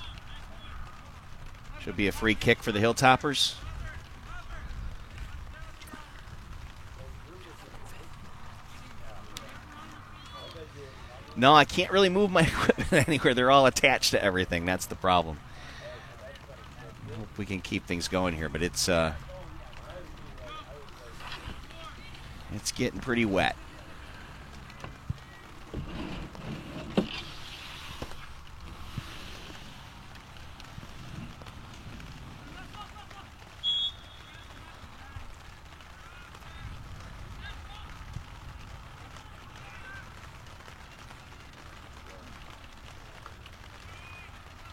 Should be a free kick for the Hilltoppers. No, I can't really move my equipment anywhere. They're all attached to everything. That's the problem. I hope we can keep things going here, but it's getting pretty wet.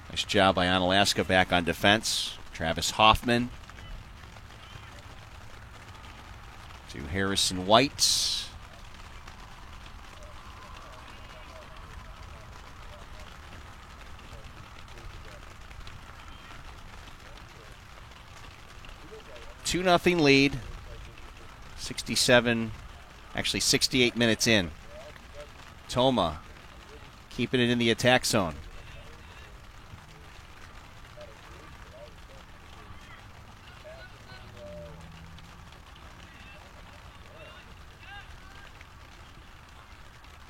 Nice job by Onalaska back on defense. Travis Hoffman to Harrison White. Two 2-0 lead. 68 minutes in. Toma keeping it in the attack zone.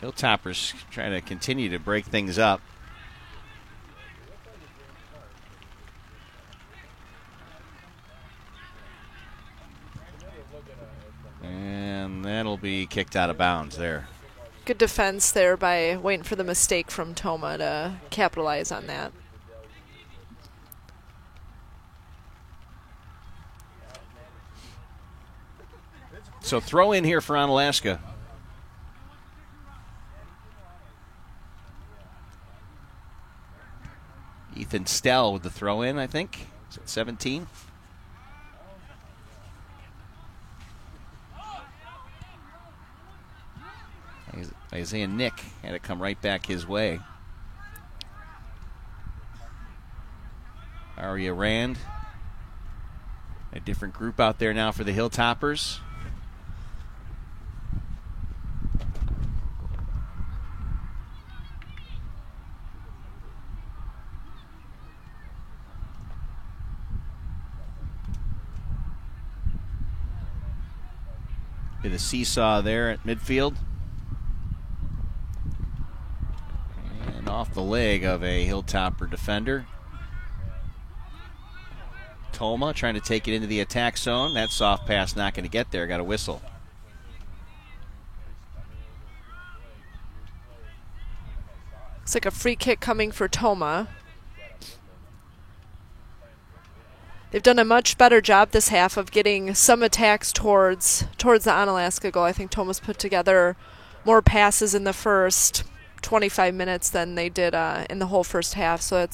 Hilltoppers trying to continue to break things up. And that'll be kicked out of bounds there. Good defense there by waiting for the mistake from Toma to capitalize on that. So throw in here for Onalaska. Ethan Stell with the throw in, I think. Is it 17? Isaiah Nick had it come right back his way. Aria Rand. A different group out there now for the Hilltoppers. Bit of seesaw there at midfield. And off the leg of a Hilltopper defender. Toma trying to take it into the attack zone. That soft pass not going to get there. Got a whistle. Looks like a free kick coming for Toma. They've done a much better job this half of getting some attacks towards the Onalaska goal. I think Toma's put together more passes in the first 25 minutes than they did in the whole first half. So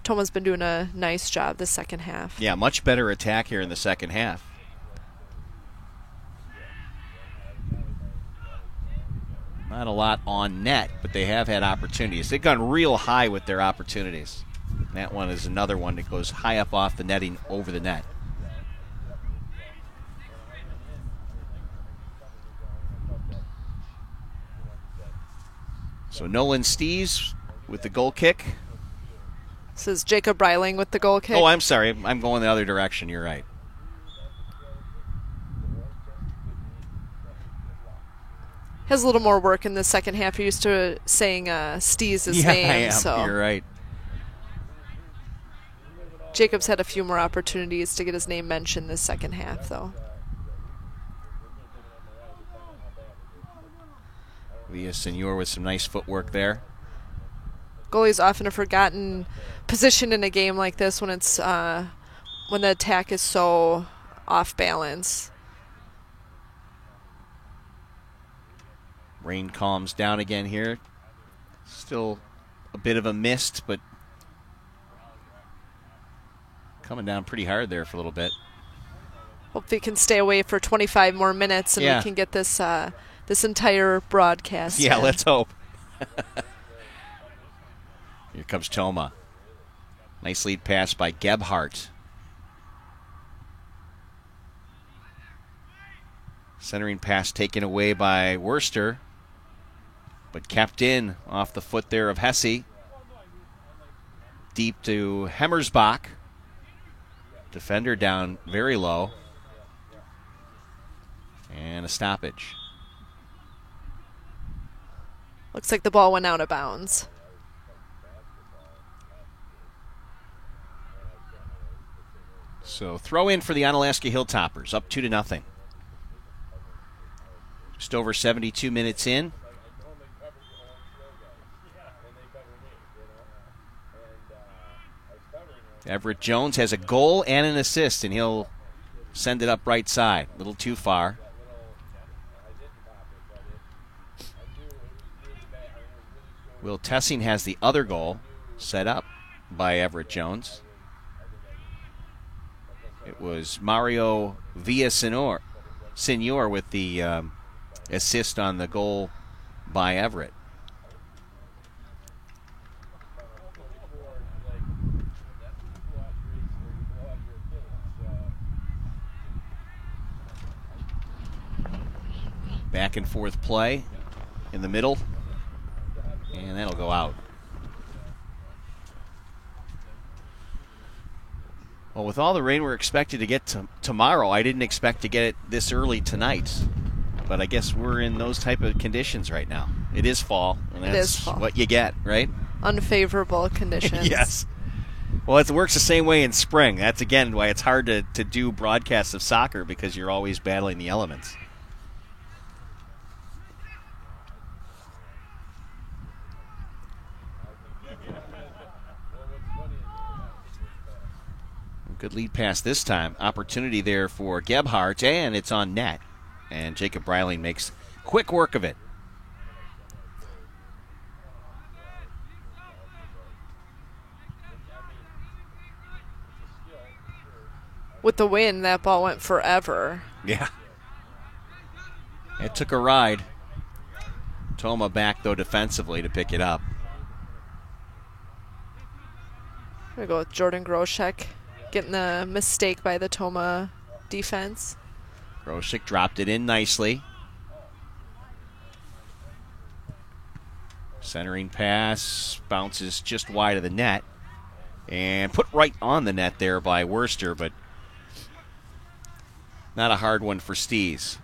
Toma's been doing a nice job this second half. Yeah, much better attack here in the second half. Not a lot on net, but they have had opportunities. They've gone real high with their opportunities. That one is another one that goes high up off the netting over the net. So Nolan Stees with the goal kick. This is Jacob Breiling with the goal kick. Oh, I'm sorry. I'm going the other direction. You're right. Has a little more work in the second half. You're used to saying Stees' name. I am. So. You're right. Jacob's had a few more opportunities to get his name mentioned this second half, though. Villasenor with some nice footwork there. Goalie's often a forgotten position in a game like this when it's when the attack is so off balance. Rain calms down again here. Still a bit of a mist, but coming down pretty hard there for a little bit. Hope he can stay away for 25 more minutes and we can get this this entire broadcast. Yeah, let's hope. Here comes Toma. Nice lead pass by Gebhardt. Centering pass taken away by Worcester, but kept in off the foot there of Hesse. Deep to Hemmersbach. Defender down very low. And a stoppage. Looks like the ball went out of bounds. So throw in for the Onalaska Hilltoppers, up 2-0. Just over 72 minutes in. Everett Jones has a goal and an assist, and he'll send it up right side. A little too far. Will Tessing has the other goal set up by Everett Jones. It was Mario Villasenor with the assist on the goal by Everett. Back and forth play in the middle, and that'll go out. Well, with all the rain we're expected to get tomorrow, I didn't expect to get it this early tonight. But I guess we're in those type of conditions right now. It is fall, and that's what you get, right? Unfavorable conditions. Yes. Well, it works the same way in spring. That's, again, why it's hard to do broadcasts of soccer, because you're always battling the elements. Good lead pass this time. Opportunity there for Gebhardt, and it's on net. And Jacob Breiling makes quick work of it. With the wind, that ball went forever. Yeah. It took a ride. Toma back, though, defensively to pick it up. I'm going to go with Jordan Groshek. Getting the mistake by the Toma defense. Groshek dropped it in nicely. Centering pass bounces just wide of the net. And put right on the net there by Worcester, but not a hard one for Stees.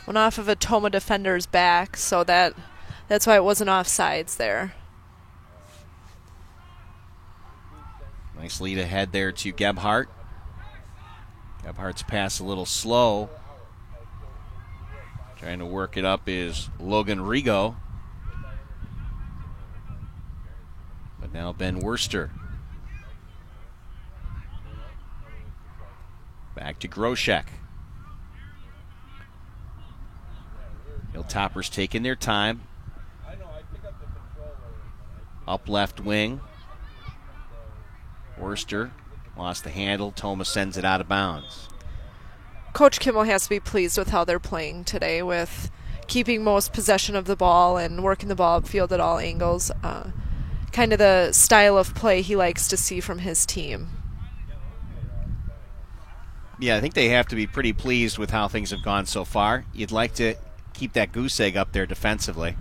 Went off of a Toma defender's back, so that's why it wasn't offsides there. Nice lead ahead there to Gebhardt. Gebhardt's pass a little slow. Trying to work it up is Logan Rigo. But now Ben Worcester. Back to Groshek. Hilltoppers taking their time. Up left wing. Worcester lost the handle. Toma sends it out of bounds. Coach Kimmel has to be pleased with how they're playing today, with keeping most possession of the ball and working the ball upfield at all angles. Kind of the style of play he likes to see from his team. Yeah, I think they have to be pretty pleased with how things have gone so far. You'd like to keep that goose egg up there defensively.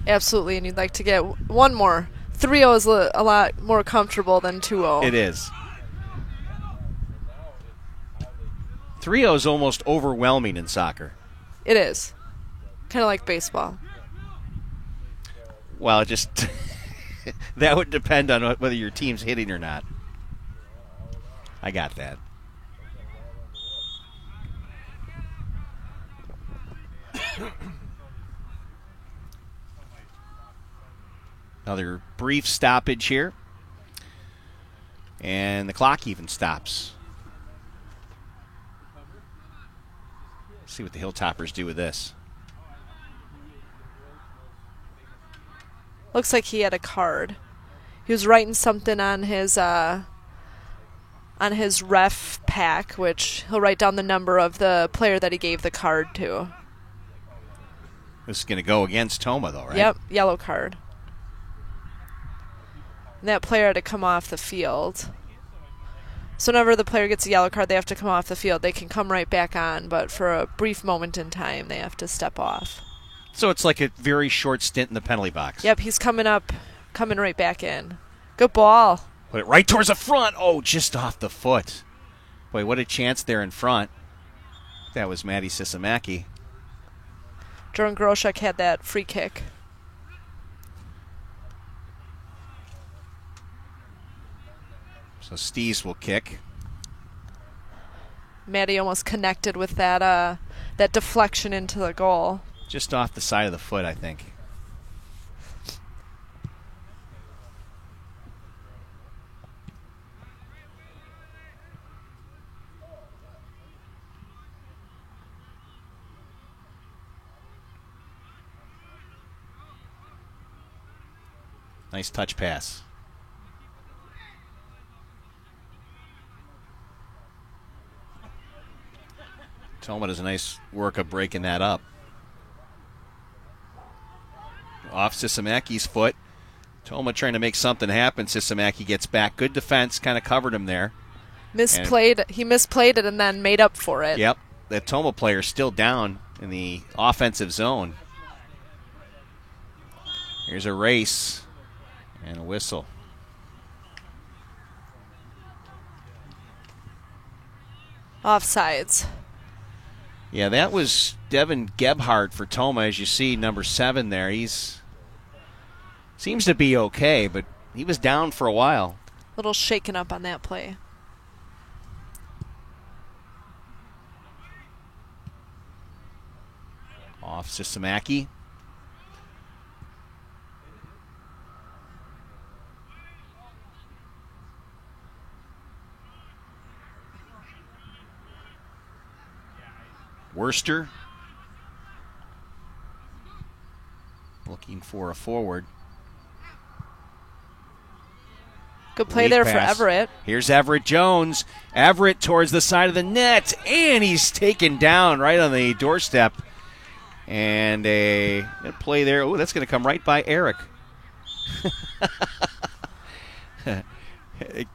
Absolutely, and you'd like to get one more. 3-0 is a lot more comfortable than 2-0. It is. 3-0 is almost overwhelming in soccer. It is. Kind of like baseball. Well, it just that would depend on whether your team's hitting or not. I got that. Another brief stoppage here. And the clock even stops. Let's see what the Hilltoppers do with this. Looks like he had a card. He was writing something on his ref pack, which he'll write down the number of the player that he gave the card to. This is going to go against Tomah, though, right? Yep, yellow card. And that player had to come off the field. So whenever the player gets a yellow card, they have to come off the field. They can come right back on, but for a brief moment in time, they have to step off. So it's like a very short stint in the penalty box. Yep, he's coming right back in. Good ball. Put it right towards the front. Oh, just off the foot. Boy, what a chance there in front. That was Maddie Sisamaki. Jordan Groshek had that free kick. So Stees will kick. Maddie almost connected with that deflection into the goal. Just off the side of the foot, I think. Nice touch pass. Tomah does a nice work of breaking that up. Off Sisamaki's foot. Tomah trying to make something happen. Sisamaki gets back. Good defense. Kind of covered him there. He misplayed it and then made up for it. Yep. That Tomah player is still down in the offensive zone. Here's a race and a whistle. Offsides. Yeah, that was Devin Gebhardt for Tomah, as you see, number 7 there. He's seems to be okay, but he was down for a while. A little shaken up on that play. Off Sisamaki. Worster looking for a forward. Good play there for Everett. Here's Everett Jones. Everett towards the side of the net, and he's taken down right on the doorstep. And a play there. Oh, that's going to come right by Eric. Did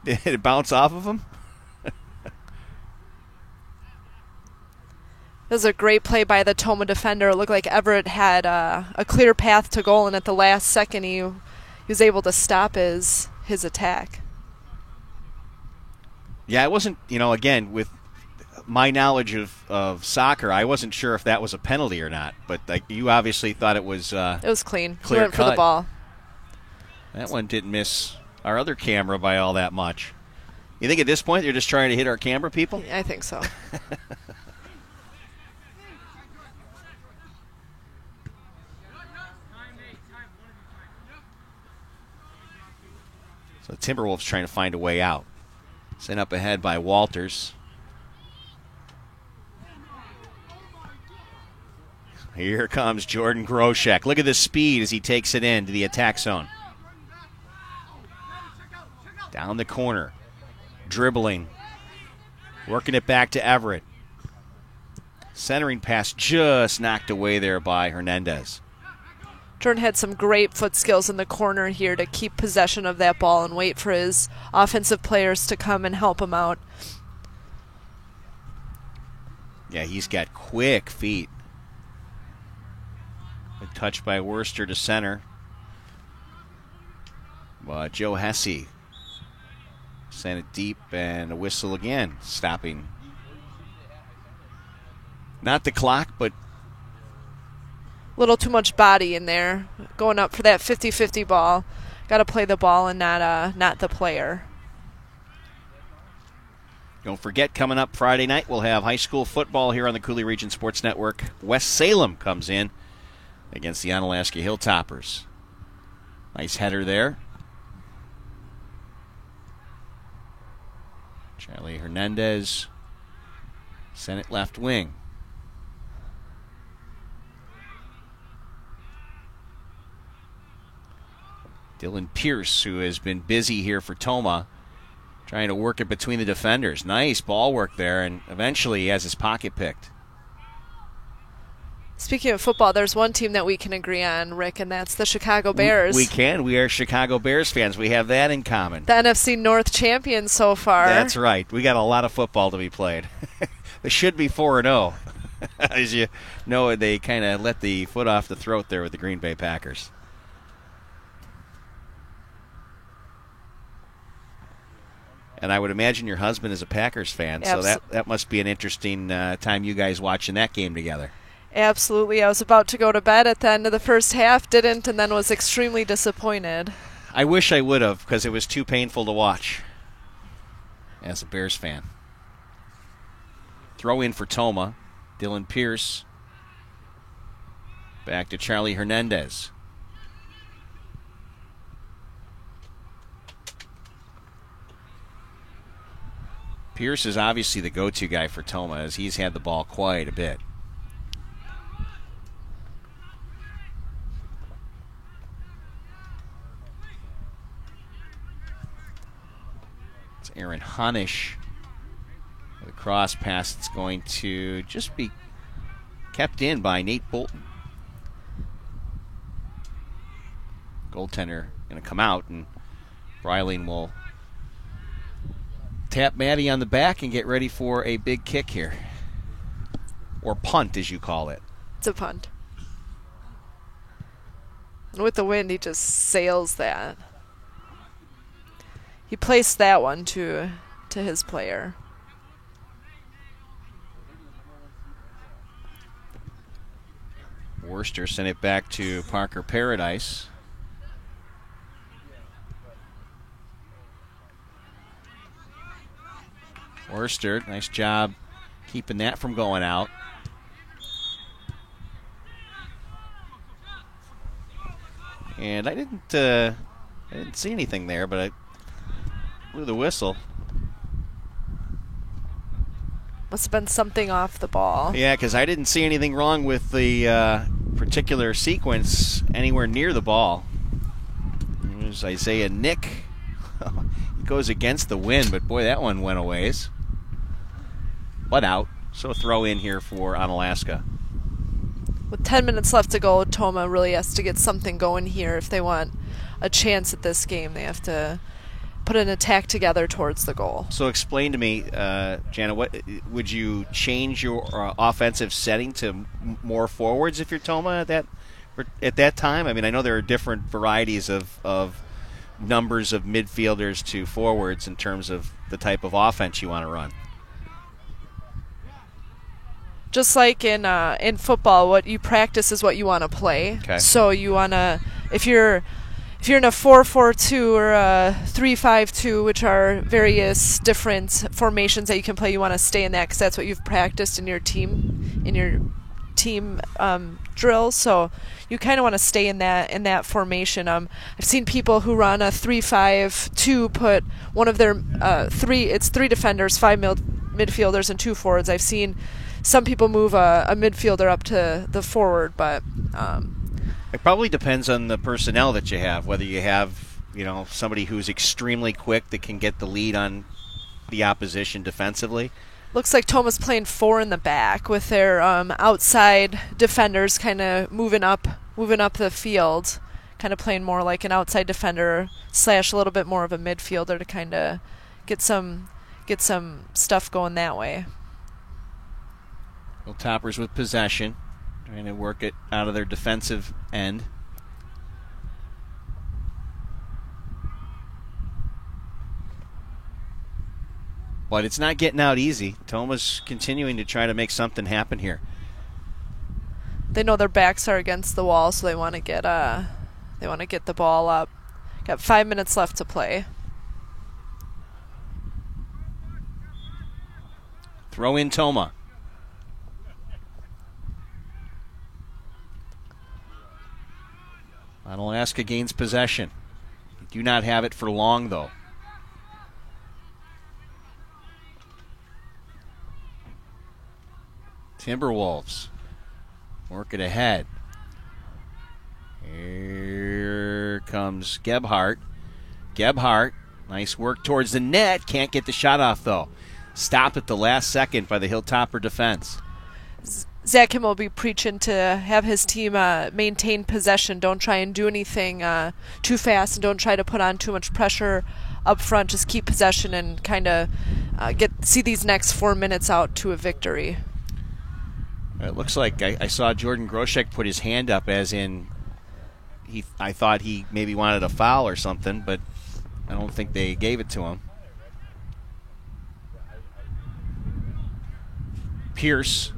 it bounce off of him? It was a great play by the Tomah defender. It looked like Everett had a clear path to goal, and at the last second he was able to stop his attack. Yeah, I wasn't, again, with my knowledge of soccer, I wasn't sure if that was a penalty or not. But you obviously thought it was it was clean. Clear He went cut. for the ball. That one didn't miss our other camera by all that much. You think at this point they're just trying to hit our camera people? I think so. So the Timberwolves trying to find a way out. Sent up ahead by Walters. Here comes Jordan Groshek. Look at the speed as he takes it in to the attack zone. Down the corner. Dribbling. Working it back to Everett. Centering pass just knocked away there by Hernandez. Jordan had some great foot skills in the corner here to keep possession of that ball and wait for his offensive players to come and help him out. Yeah, he's got quick feet. touch by Worcester to center. But Joe Hesse sent it deep, and a whistle again, stopping. Not the clock, but a little too much body in there, going up for that 50-50 ball. Got to play the ball and not the player. Don't forget, coming up Friday night, we'll have high school football here on the Coulee Region Sports Network. West Salem comes in against the Onalaska Hilltoppers. Nice header there. Charlie Hernandez sent it left wing. Dylan Pierce, who has been busy here for Tomah, trying to work it between the defenders. Nice ball work there, and eventually he has his pocket picked. Speaking of football, there's one team that we can agree on, Rick, and that's the Chicago Bears. We can. We are Chicago Bears fans. We have that in common. The NFC North champions so far. That's right. We got a lot of football to be played. They should be 4-0. As you know, they kind of let the foot off the throat there with the Green Bay Packers. And I would imagine your husband is a Packers fan, so that must be an interesting time you guys watching that game together. Absolutely. I was about to go to bed at the end of the first half, didn't, and then was extremely disappointed. I wish I would have, because it was too painful to watch as a Bears fan. Throw in for Tomah. Dylan Pierce. Back to Charlie Hernandez. Pierce is obviously the go-to guy for Tomah, as he's had the ball quite a bit. It's Aaron Honish with a cross pass that's going to just be kept in by Nate Bolton. Goaltender going to come out, and Breiling will tap Maddie on the back and get ready for a big kick here. Or punt, as you call it. It's a punt. And with the wind, he just sails that. He placed that one to his player. Worcester sent it back to Parker Paradise. Worcester, nice job keeping that from going out. And I didn't see anything there, but I blew the whistle. Must have been something off the ball. Yeah, because I didn't see anything wrong with the particular sequence anywhere near the ball. There's Isaiah Nick. He goes against the wind, but boy, that one went a ways. But out. So throw in here for Onalaska. With 10 minutes left to go, Tomah really has to get something going here. If they want a chance at this game, they have to put an attack together towards the goal. So explain to me, Jana, what would you change your offensive setting to more forwards if you're Tomah at that time? I mean, I know there are different varieties of numbers of midfielders to forwards in terms of the type of offense you want to run. Just like in football, what you practice is what you want to play. Okay. So you want to, if you're in a 4-4-2 or a 3-5-2, which are various different formations that you can play, you want to stay in that because that's what you've practiced in your team drills. So you kind of want to stay in that formation. I've seen people who run a 3-5-2 put one of their three defenders, 5 midfielders, and 2 forwards. I've seen some people move a midfielder up to the forward, but it probably depends on the personnel that you have, whether you have, somebody who's extremely quick that can get the lead on the opposition defensively. Looks like Tomah's playing 4 in the back with their outside defenders kind of moving up the field, kind of playing more like an outside defender / a little bit more of a midfielder to kind of get some stuff going that way. Toppers with possession. Trying to work it out of their defensive end. But it's not getting out easy. Toma's continuing to try to make something happen here. They know their backs are against the wall, so they want to get the ball up. Got 5 minutes left to play. Throw in Toma. Onalaska gains possession. They do not have it for long, though. Timberwolves work it ahead. Here comes Gebhardt. Gebhardt, nice work towards the net. Can't get the shot off, though. Stopped at the last second by the Hilltopper defense. Zach Kimmel will be preaching to have his team maintain possession. Don't try and do anything too fast, and don't try to put on too much pressure up front. Just keep possession and kind of see these next 4 minutes out to a victory. It looks like I saw Jordan Groshek put his hand up as in I thought he maybe wanted a foul or something, but I don't think they gave it to him. Pierce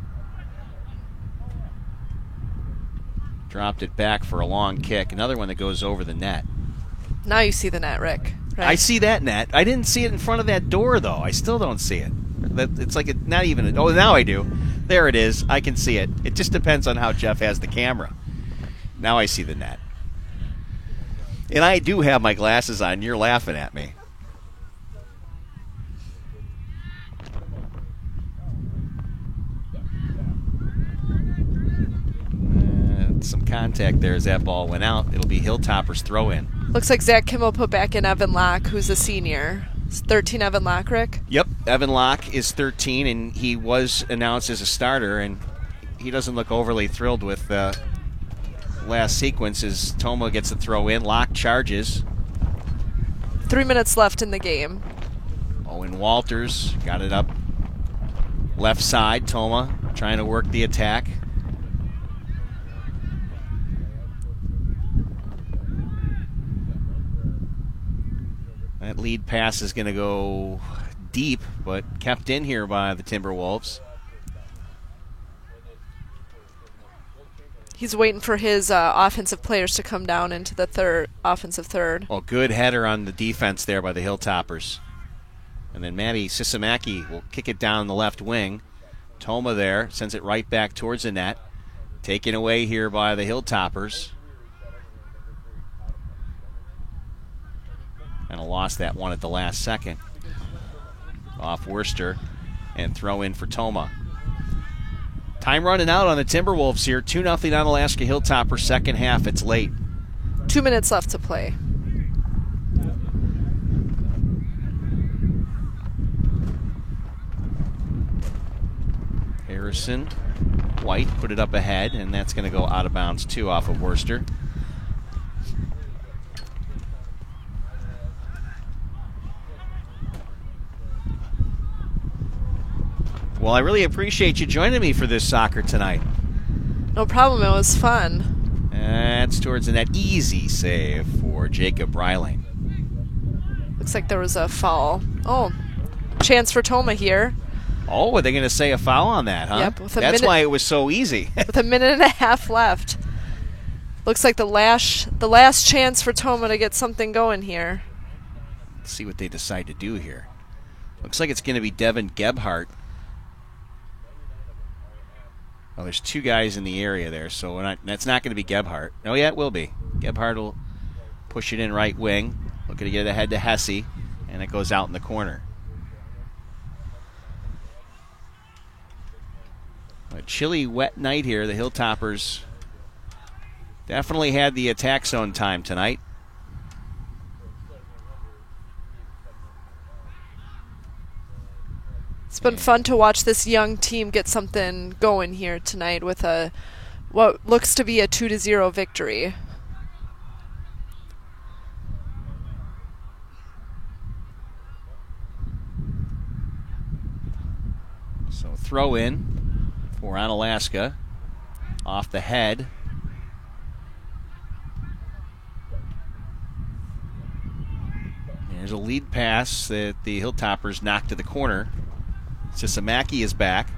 dropped it back for a long kick. Another one that goes over the net. Now you see the net, Rick. Right? I see that net. I didn't see it in front of that door, though. I still don't see it. It's like not even. Oh, now I do. There it is. I can see it. It just depends on how Jeff has the camera. Now I see the net. And I do have my glasses on. You're laughing at me. Some contact there as that ball went out. It'll be Hilltoppers throw in. Looks like Zach Kimmel put back in Evan Locke, who's a senior. It's 13 Evan Locke, Rick? Yep, Evan Locke is 13, and he was announced as a starter, and he doesn't look overly thrilled with the last sequence as Toma gets the throw in. Locke charges. 3 minutes left in the game. Owen Walters got it up left side. Toma trying to work the attack. That lead pass is going to go deep, but kept in here by the Timberwolves. He's waiting for his offensive players to come down into the offensive third. Well, good header on the defense there by the Hilltoppers. And then Maddie Sisamaki will kick it down the left wing. Toma there sends it right back towards the net. Taken away here by the Hilltoppers. And lost that one at the last second. Off Worcester and throw in for Toma. Time running out on the Timberwolves here. 2-0 Onalaska Hilltopper, second half. It's late. 2 minutes left to play. Harrison White put it up ahead, and that's going to go out of bounds too off of Worcester. Well, I really appreciate you joining me for this soccer tonight. No problem. It was fun. That's towards the net. Easy save for Jacob Reiling. Looks like there was a foul. Oh, chance for Toma here. Oh, are they going to say a foul on that, huh? Yep. That's why it was so easy. With a minute and a half left. Looks like the last chance for Toma to get something going here. Let's see what they decide to do here. Looks like it's going to be Devin Gebhardt. Oh, there's two guys in the area there, so that's not going to be Gebhardt. Oh, yeah, it will be. Gebhardt will push it in right wing. Looking to get it ahead to Hesse, and it goes out in the corner. A chilly, wet night here. The Hilltoppers definitely had the attack zone time tonight. It's been fun to watch this young team get something going here tonight with what looks to be a 2-0 victory. So throw in for Onalaska. off the head. There's a lead pass that the Hilltoppers knocked to the corner. Sisamaki is back.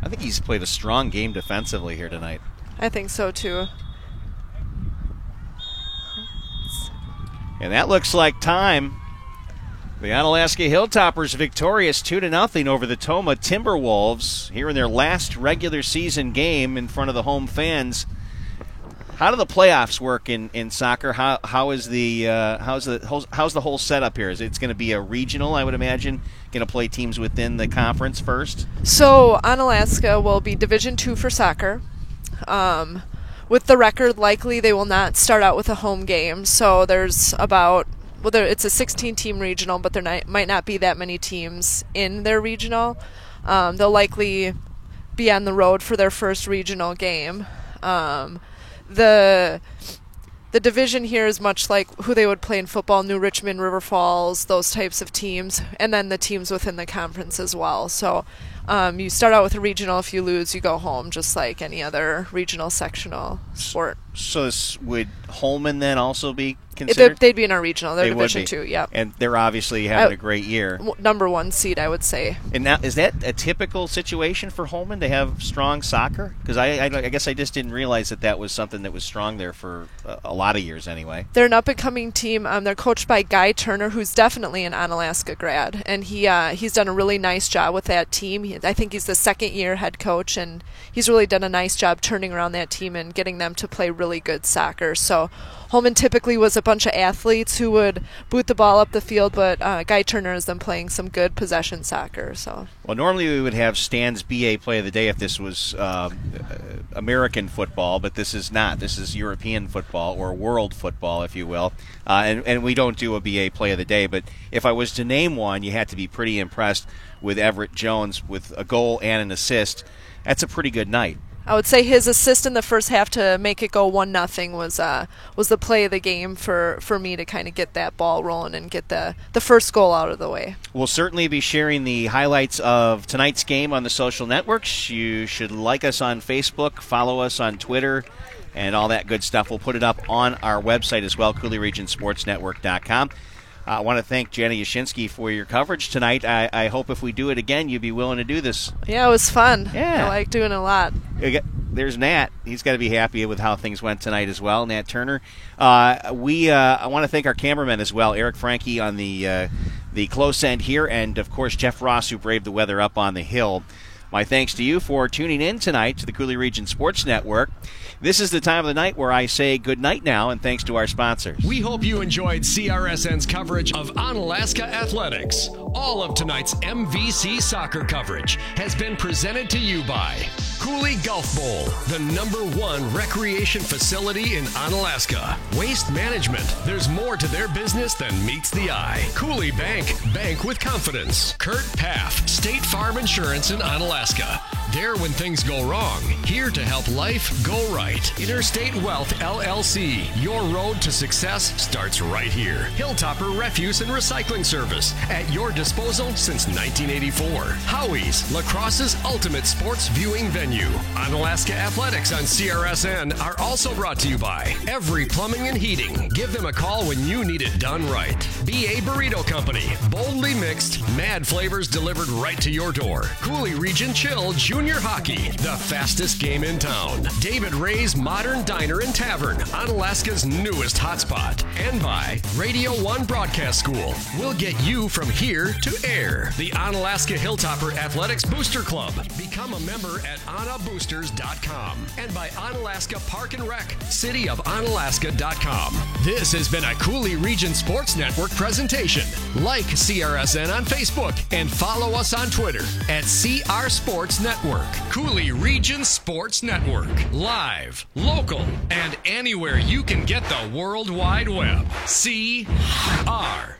I think he's played a strong game defensively here tonight. I think so too. And that looks like time. The Onalaska Hilltoppers victorious 2-0 over the Tomah Timberwolves here in their last regular season game in front of the home fans. How do the playoffs work in soccer? How's the whole setup here? Is it's going to be a regional? I would imagine going to play teams within the conference first. So Onalaska will be Division II for soccer. With the record, likely they will not start out with a home game. So there's it's a 16-team regional, but there might not be that many teams in their regional. They'll likely be on the road for their first regional game. The division here is much like who they would play in football, New Richmond, River Falls, those types of teams, and then the teams within the conference as well. So you start out with a regional. If you lose, you go home, just like any other regional sectional sport. So would Holman then also be considered? They'd be in our regional. They're Division II, yep. And they're obviously having a great year. Number 1 seed, I would say. And now, is that a typical situation for Holman to have strong soccer? Because I guess I just didn't realize that was something that was strong there for a lot of years anyway. They're an up-and-coming team. They're coached by Guy Turner, who's definitely an Onalaska grad. And he's done a really nice job with that team. I think he's the second-year head coach, and he's really done a nice job turning around that team and getting them to play really good soccer. So Holman typically was a bunch of athletes who would boot the ball up the field, but Guy Turner has them playing some good possession soccer. So, well, normally we would have Stan's BA Play of the Day if this was American football, but this is not. This is European football, or world football, if you will. And we don't do a BA Play of the Day, but if I was to name one, you had to be pretty impressed with Everett Jones with a goal and an assist. That's a pretty good night. I would say his assist in the first half to make it go 1-0 was the play of the game for me to kind of get that ball rolling and get the first goal out of the way. We'll certainly be sharing the highlights of tonight's game on the social networks. You should like us on Facebook, follow us on Twitter, and all that good stuff. We'll put it up on our website as well, CooleyRegionSportsNetwork.com. I want to thank Jenna Yashinsky for your coverage tonight. I hope if we do it again, you'd be willing to do this. Yeah, it was fun. Yeah. I like doing it a lot. There's Nat. He's got to be happy with how things went tonight as well, Nat Turner. I want to thank our cameramen as well, Eric Frankie on the close end here, and, of course, Jeff Ross, who braved the weather up on the hill. My thanks to you for tuning in tonight to the Coulee Region Sports Network. This is the time of the night where I say good night now, and thanks to our sponsors. We hope you enjoyed CRSN's coverage of Onalaska Athletics. All of tonight's MVC soccer coverage has been presented to you by Coulee Golf Bowl, the #1 recreation facility in Onalaska. Waste Management, there's more to their business than meets the eye. Coulee Bank, bank with confidence. Kurt Paff, State Farm Insurance in Onalaska. There when things go wrong, here to help life go right. Interstate Wealth LLC, your road to success starts right here. Hilltopper Refuse and Recycling Service, at your disposal since 1984. Howie's, lacrosse's ultimate sports viewing venue. Onalaska Athletics on CRSN are also brought to you by Every Plumbing and Heating. Give them a call when you need it done right. BA Burrito Company, boldly mixed, mad flavors delivered right to your door. Coulee Region Chill Junior Hockey, the fastest game in town. David Ray's Modern Diner and Tavern, Onalaska's newest hotspot. And by Radio 1 Broadcast School. We'll get you from here to air. The Onalaska Hilltopper Athletics Booster Club. Become a member at OnaBoosters.com. And by Onalaska Park and Rec, CityofOnalaska.com. This has been a Coulee Region Sports Network presentation. Like CRSN on Facebook and follow us on Twitter at CR Sports Network. Coulee Region Sports Network. Live, local, and anywhere you can get the World Wide Web. CR.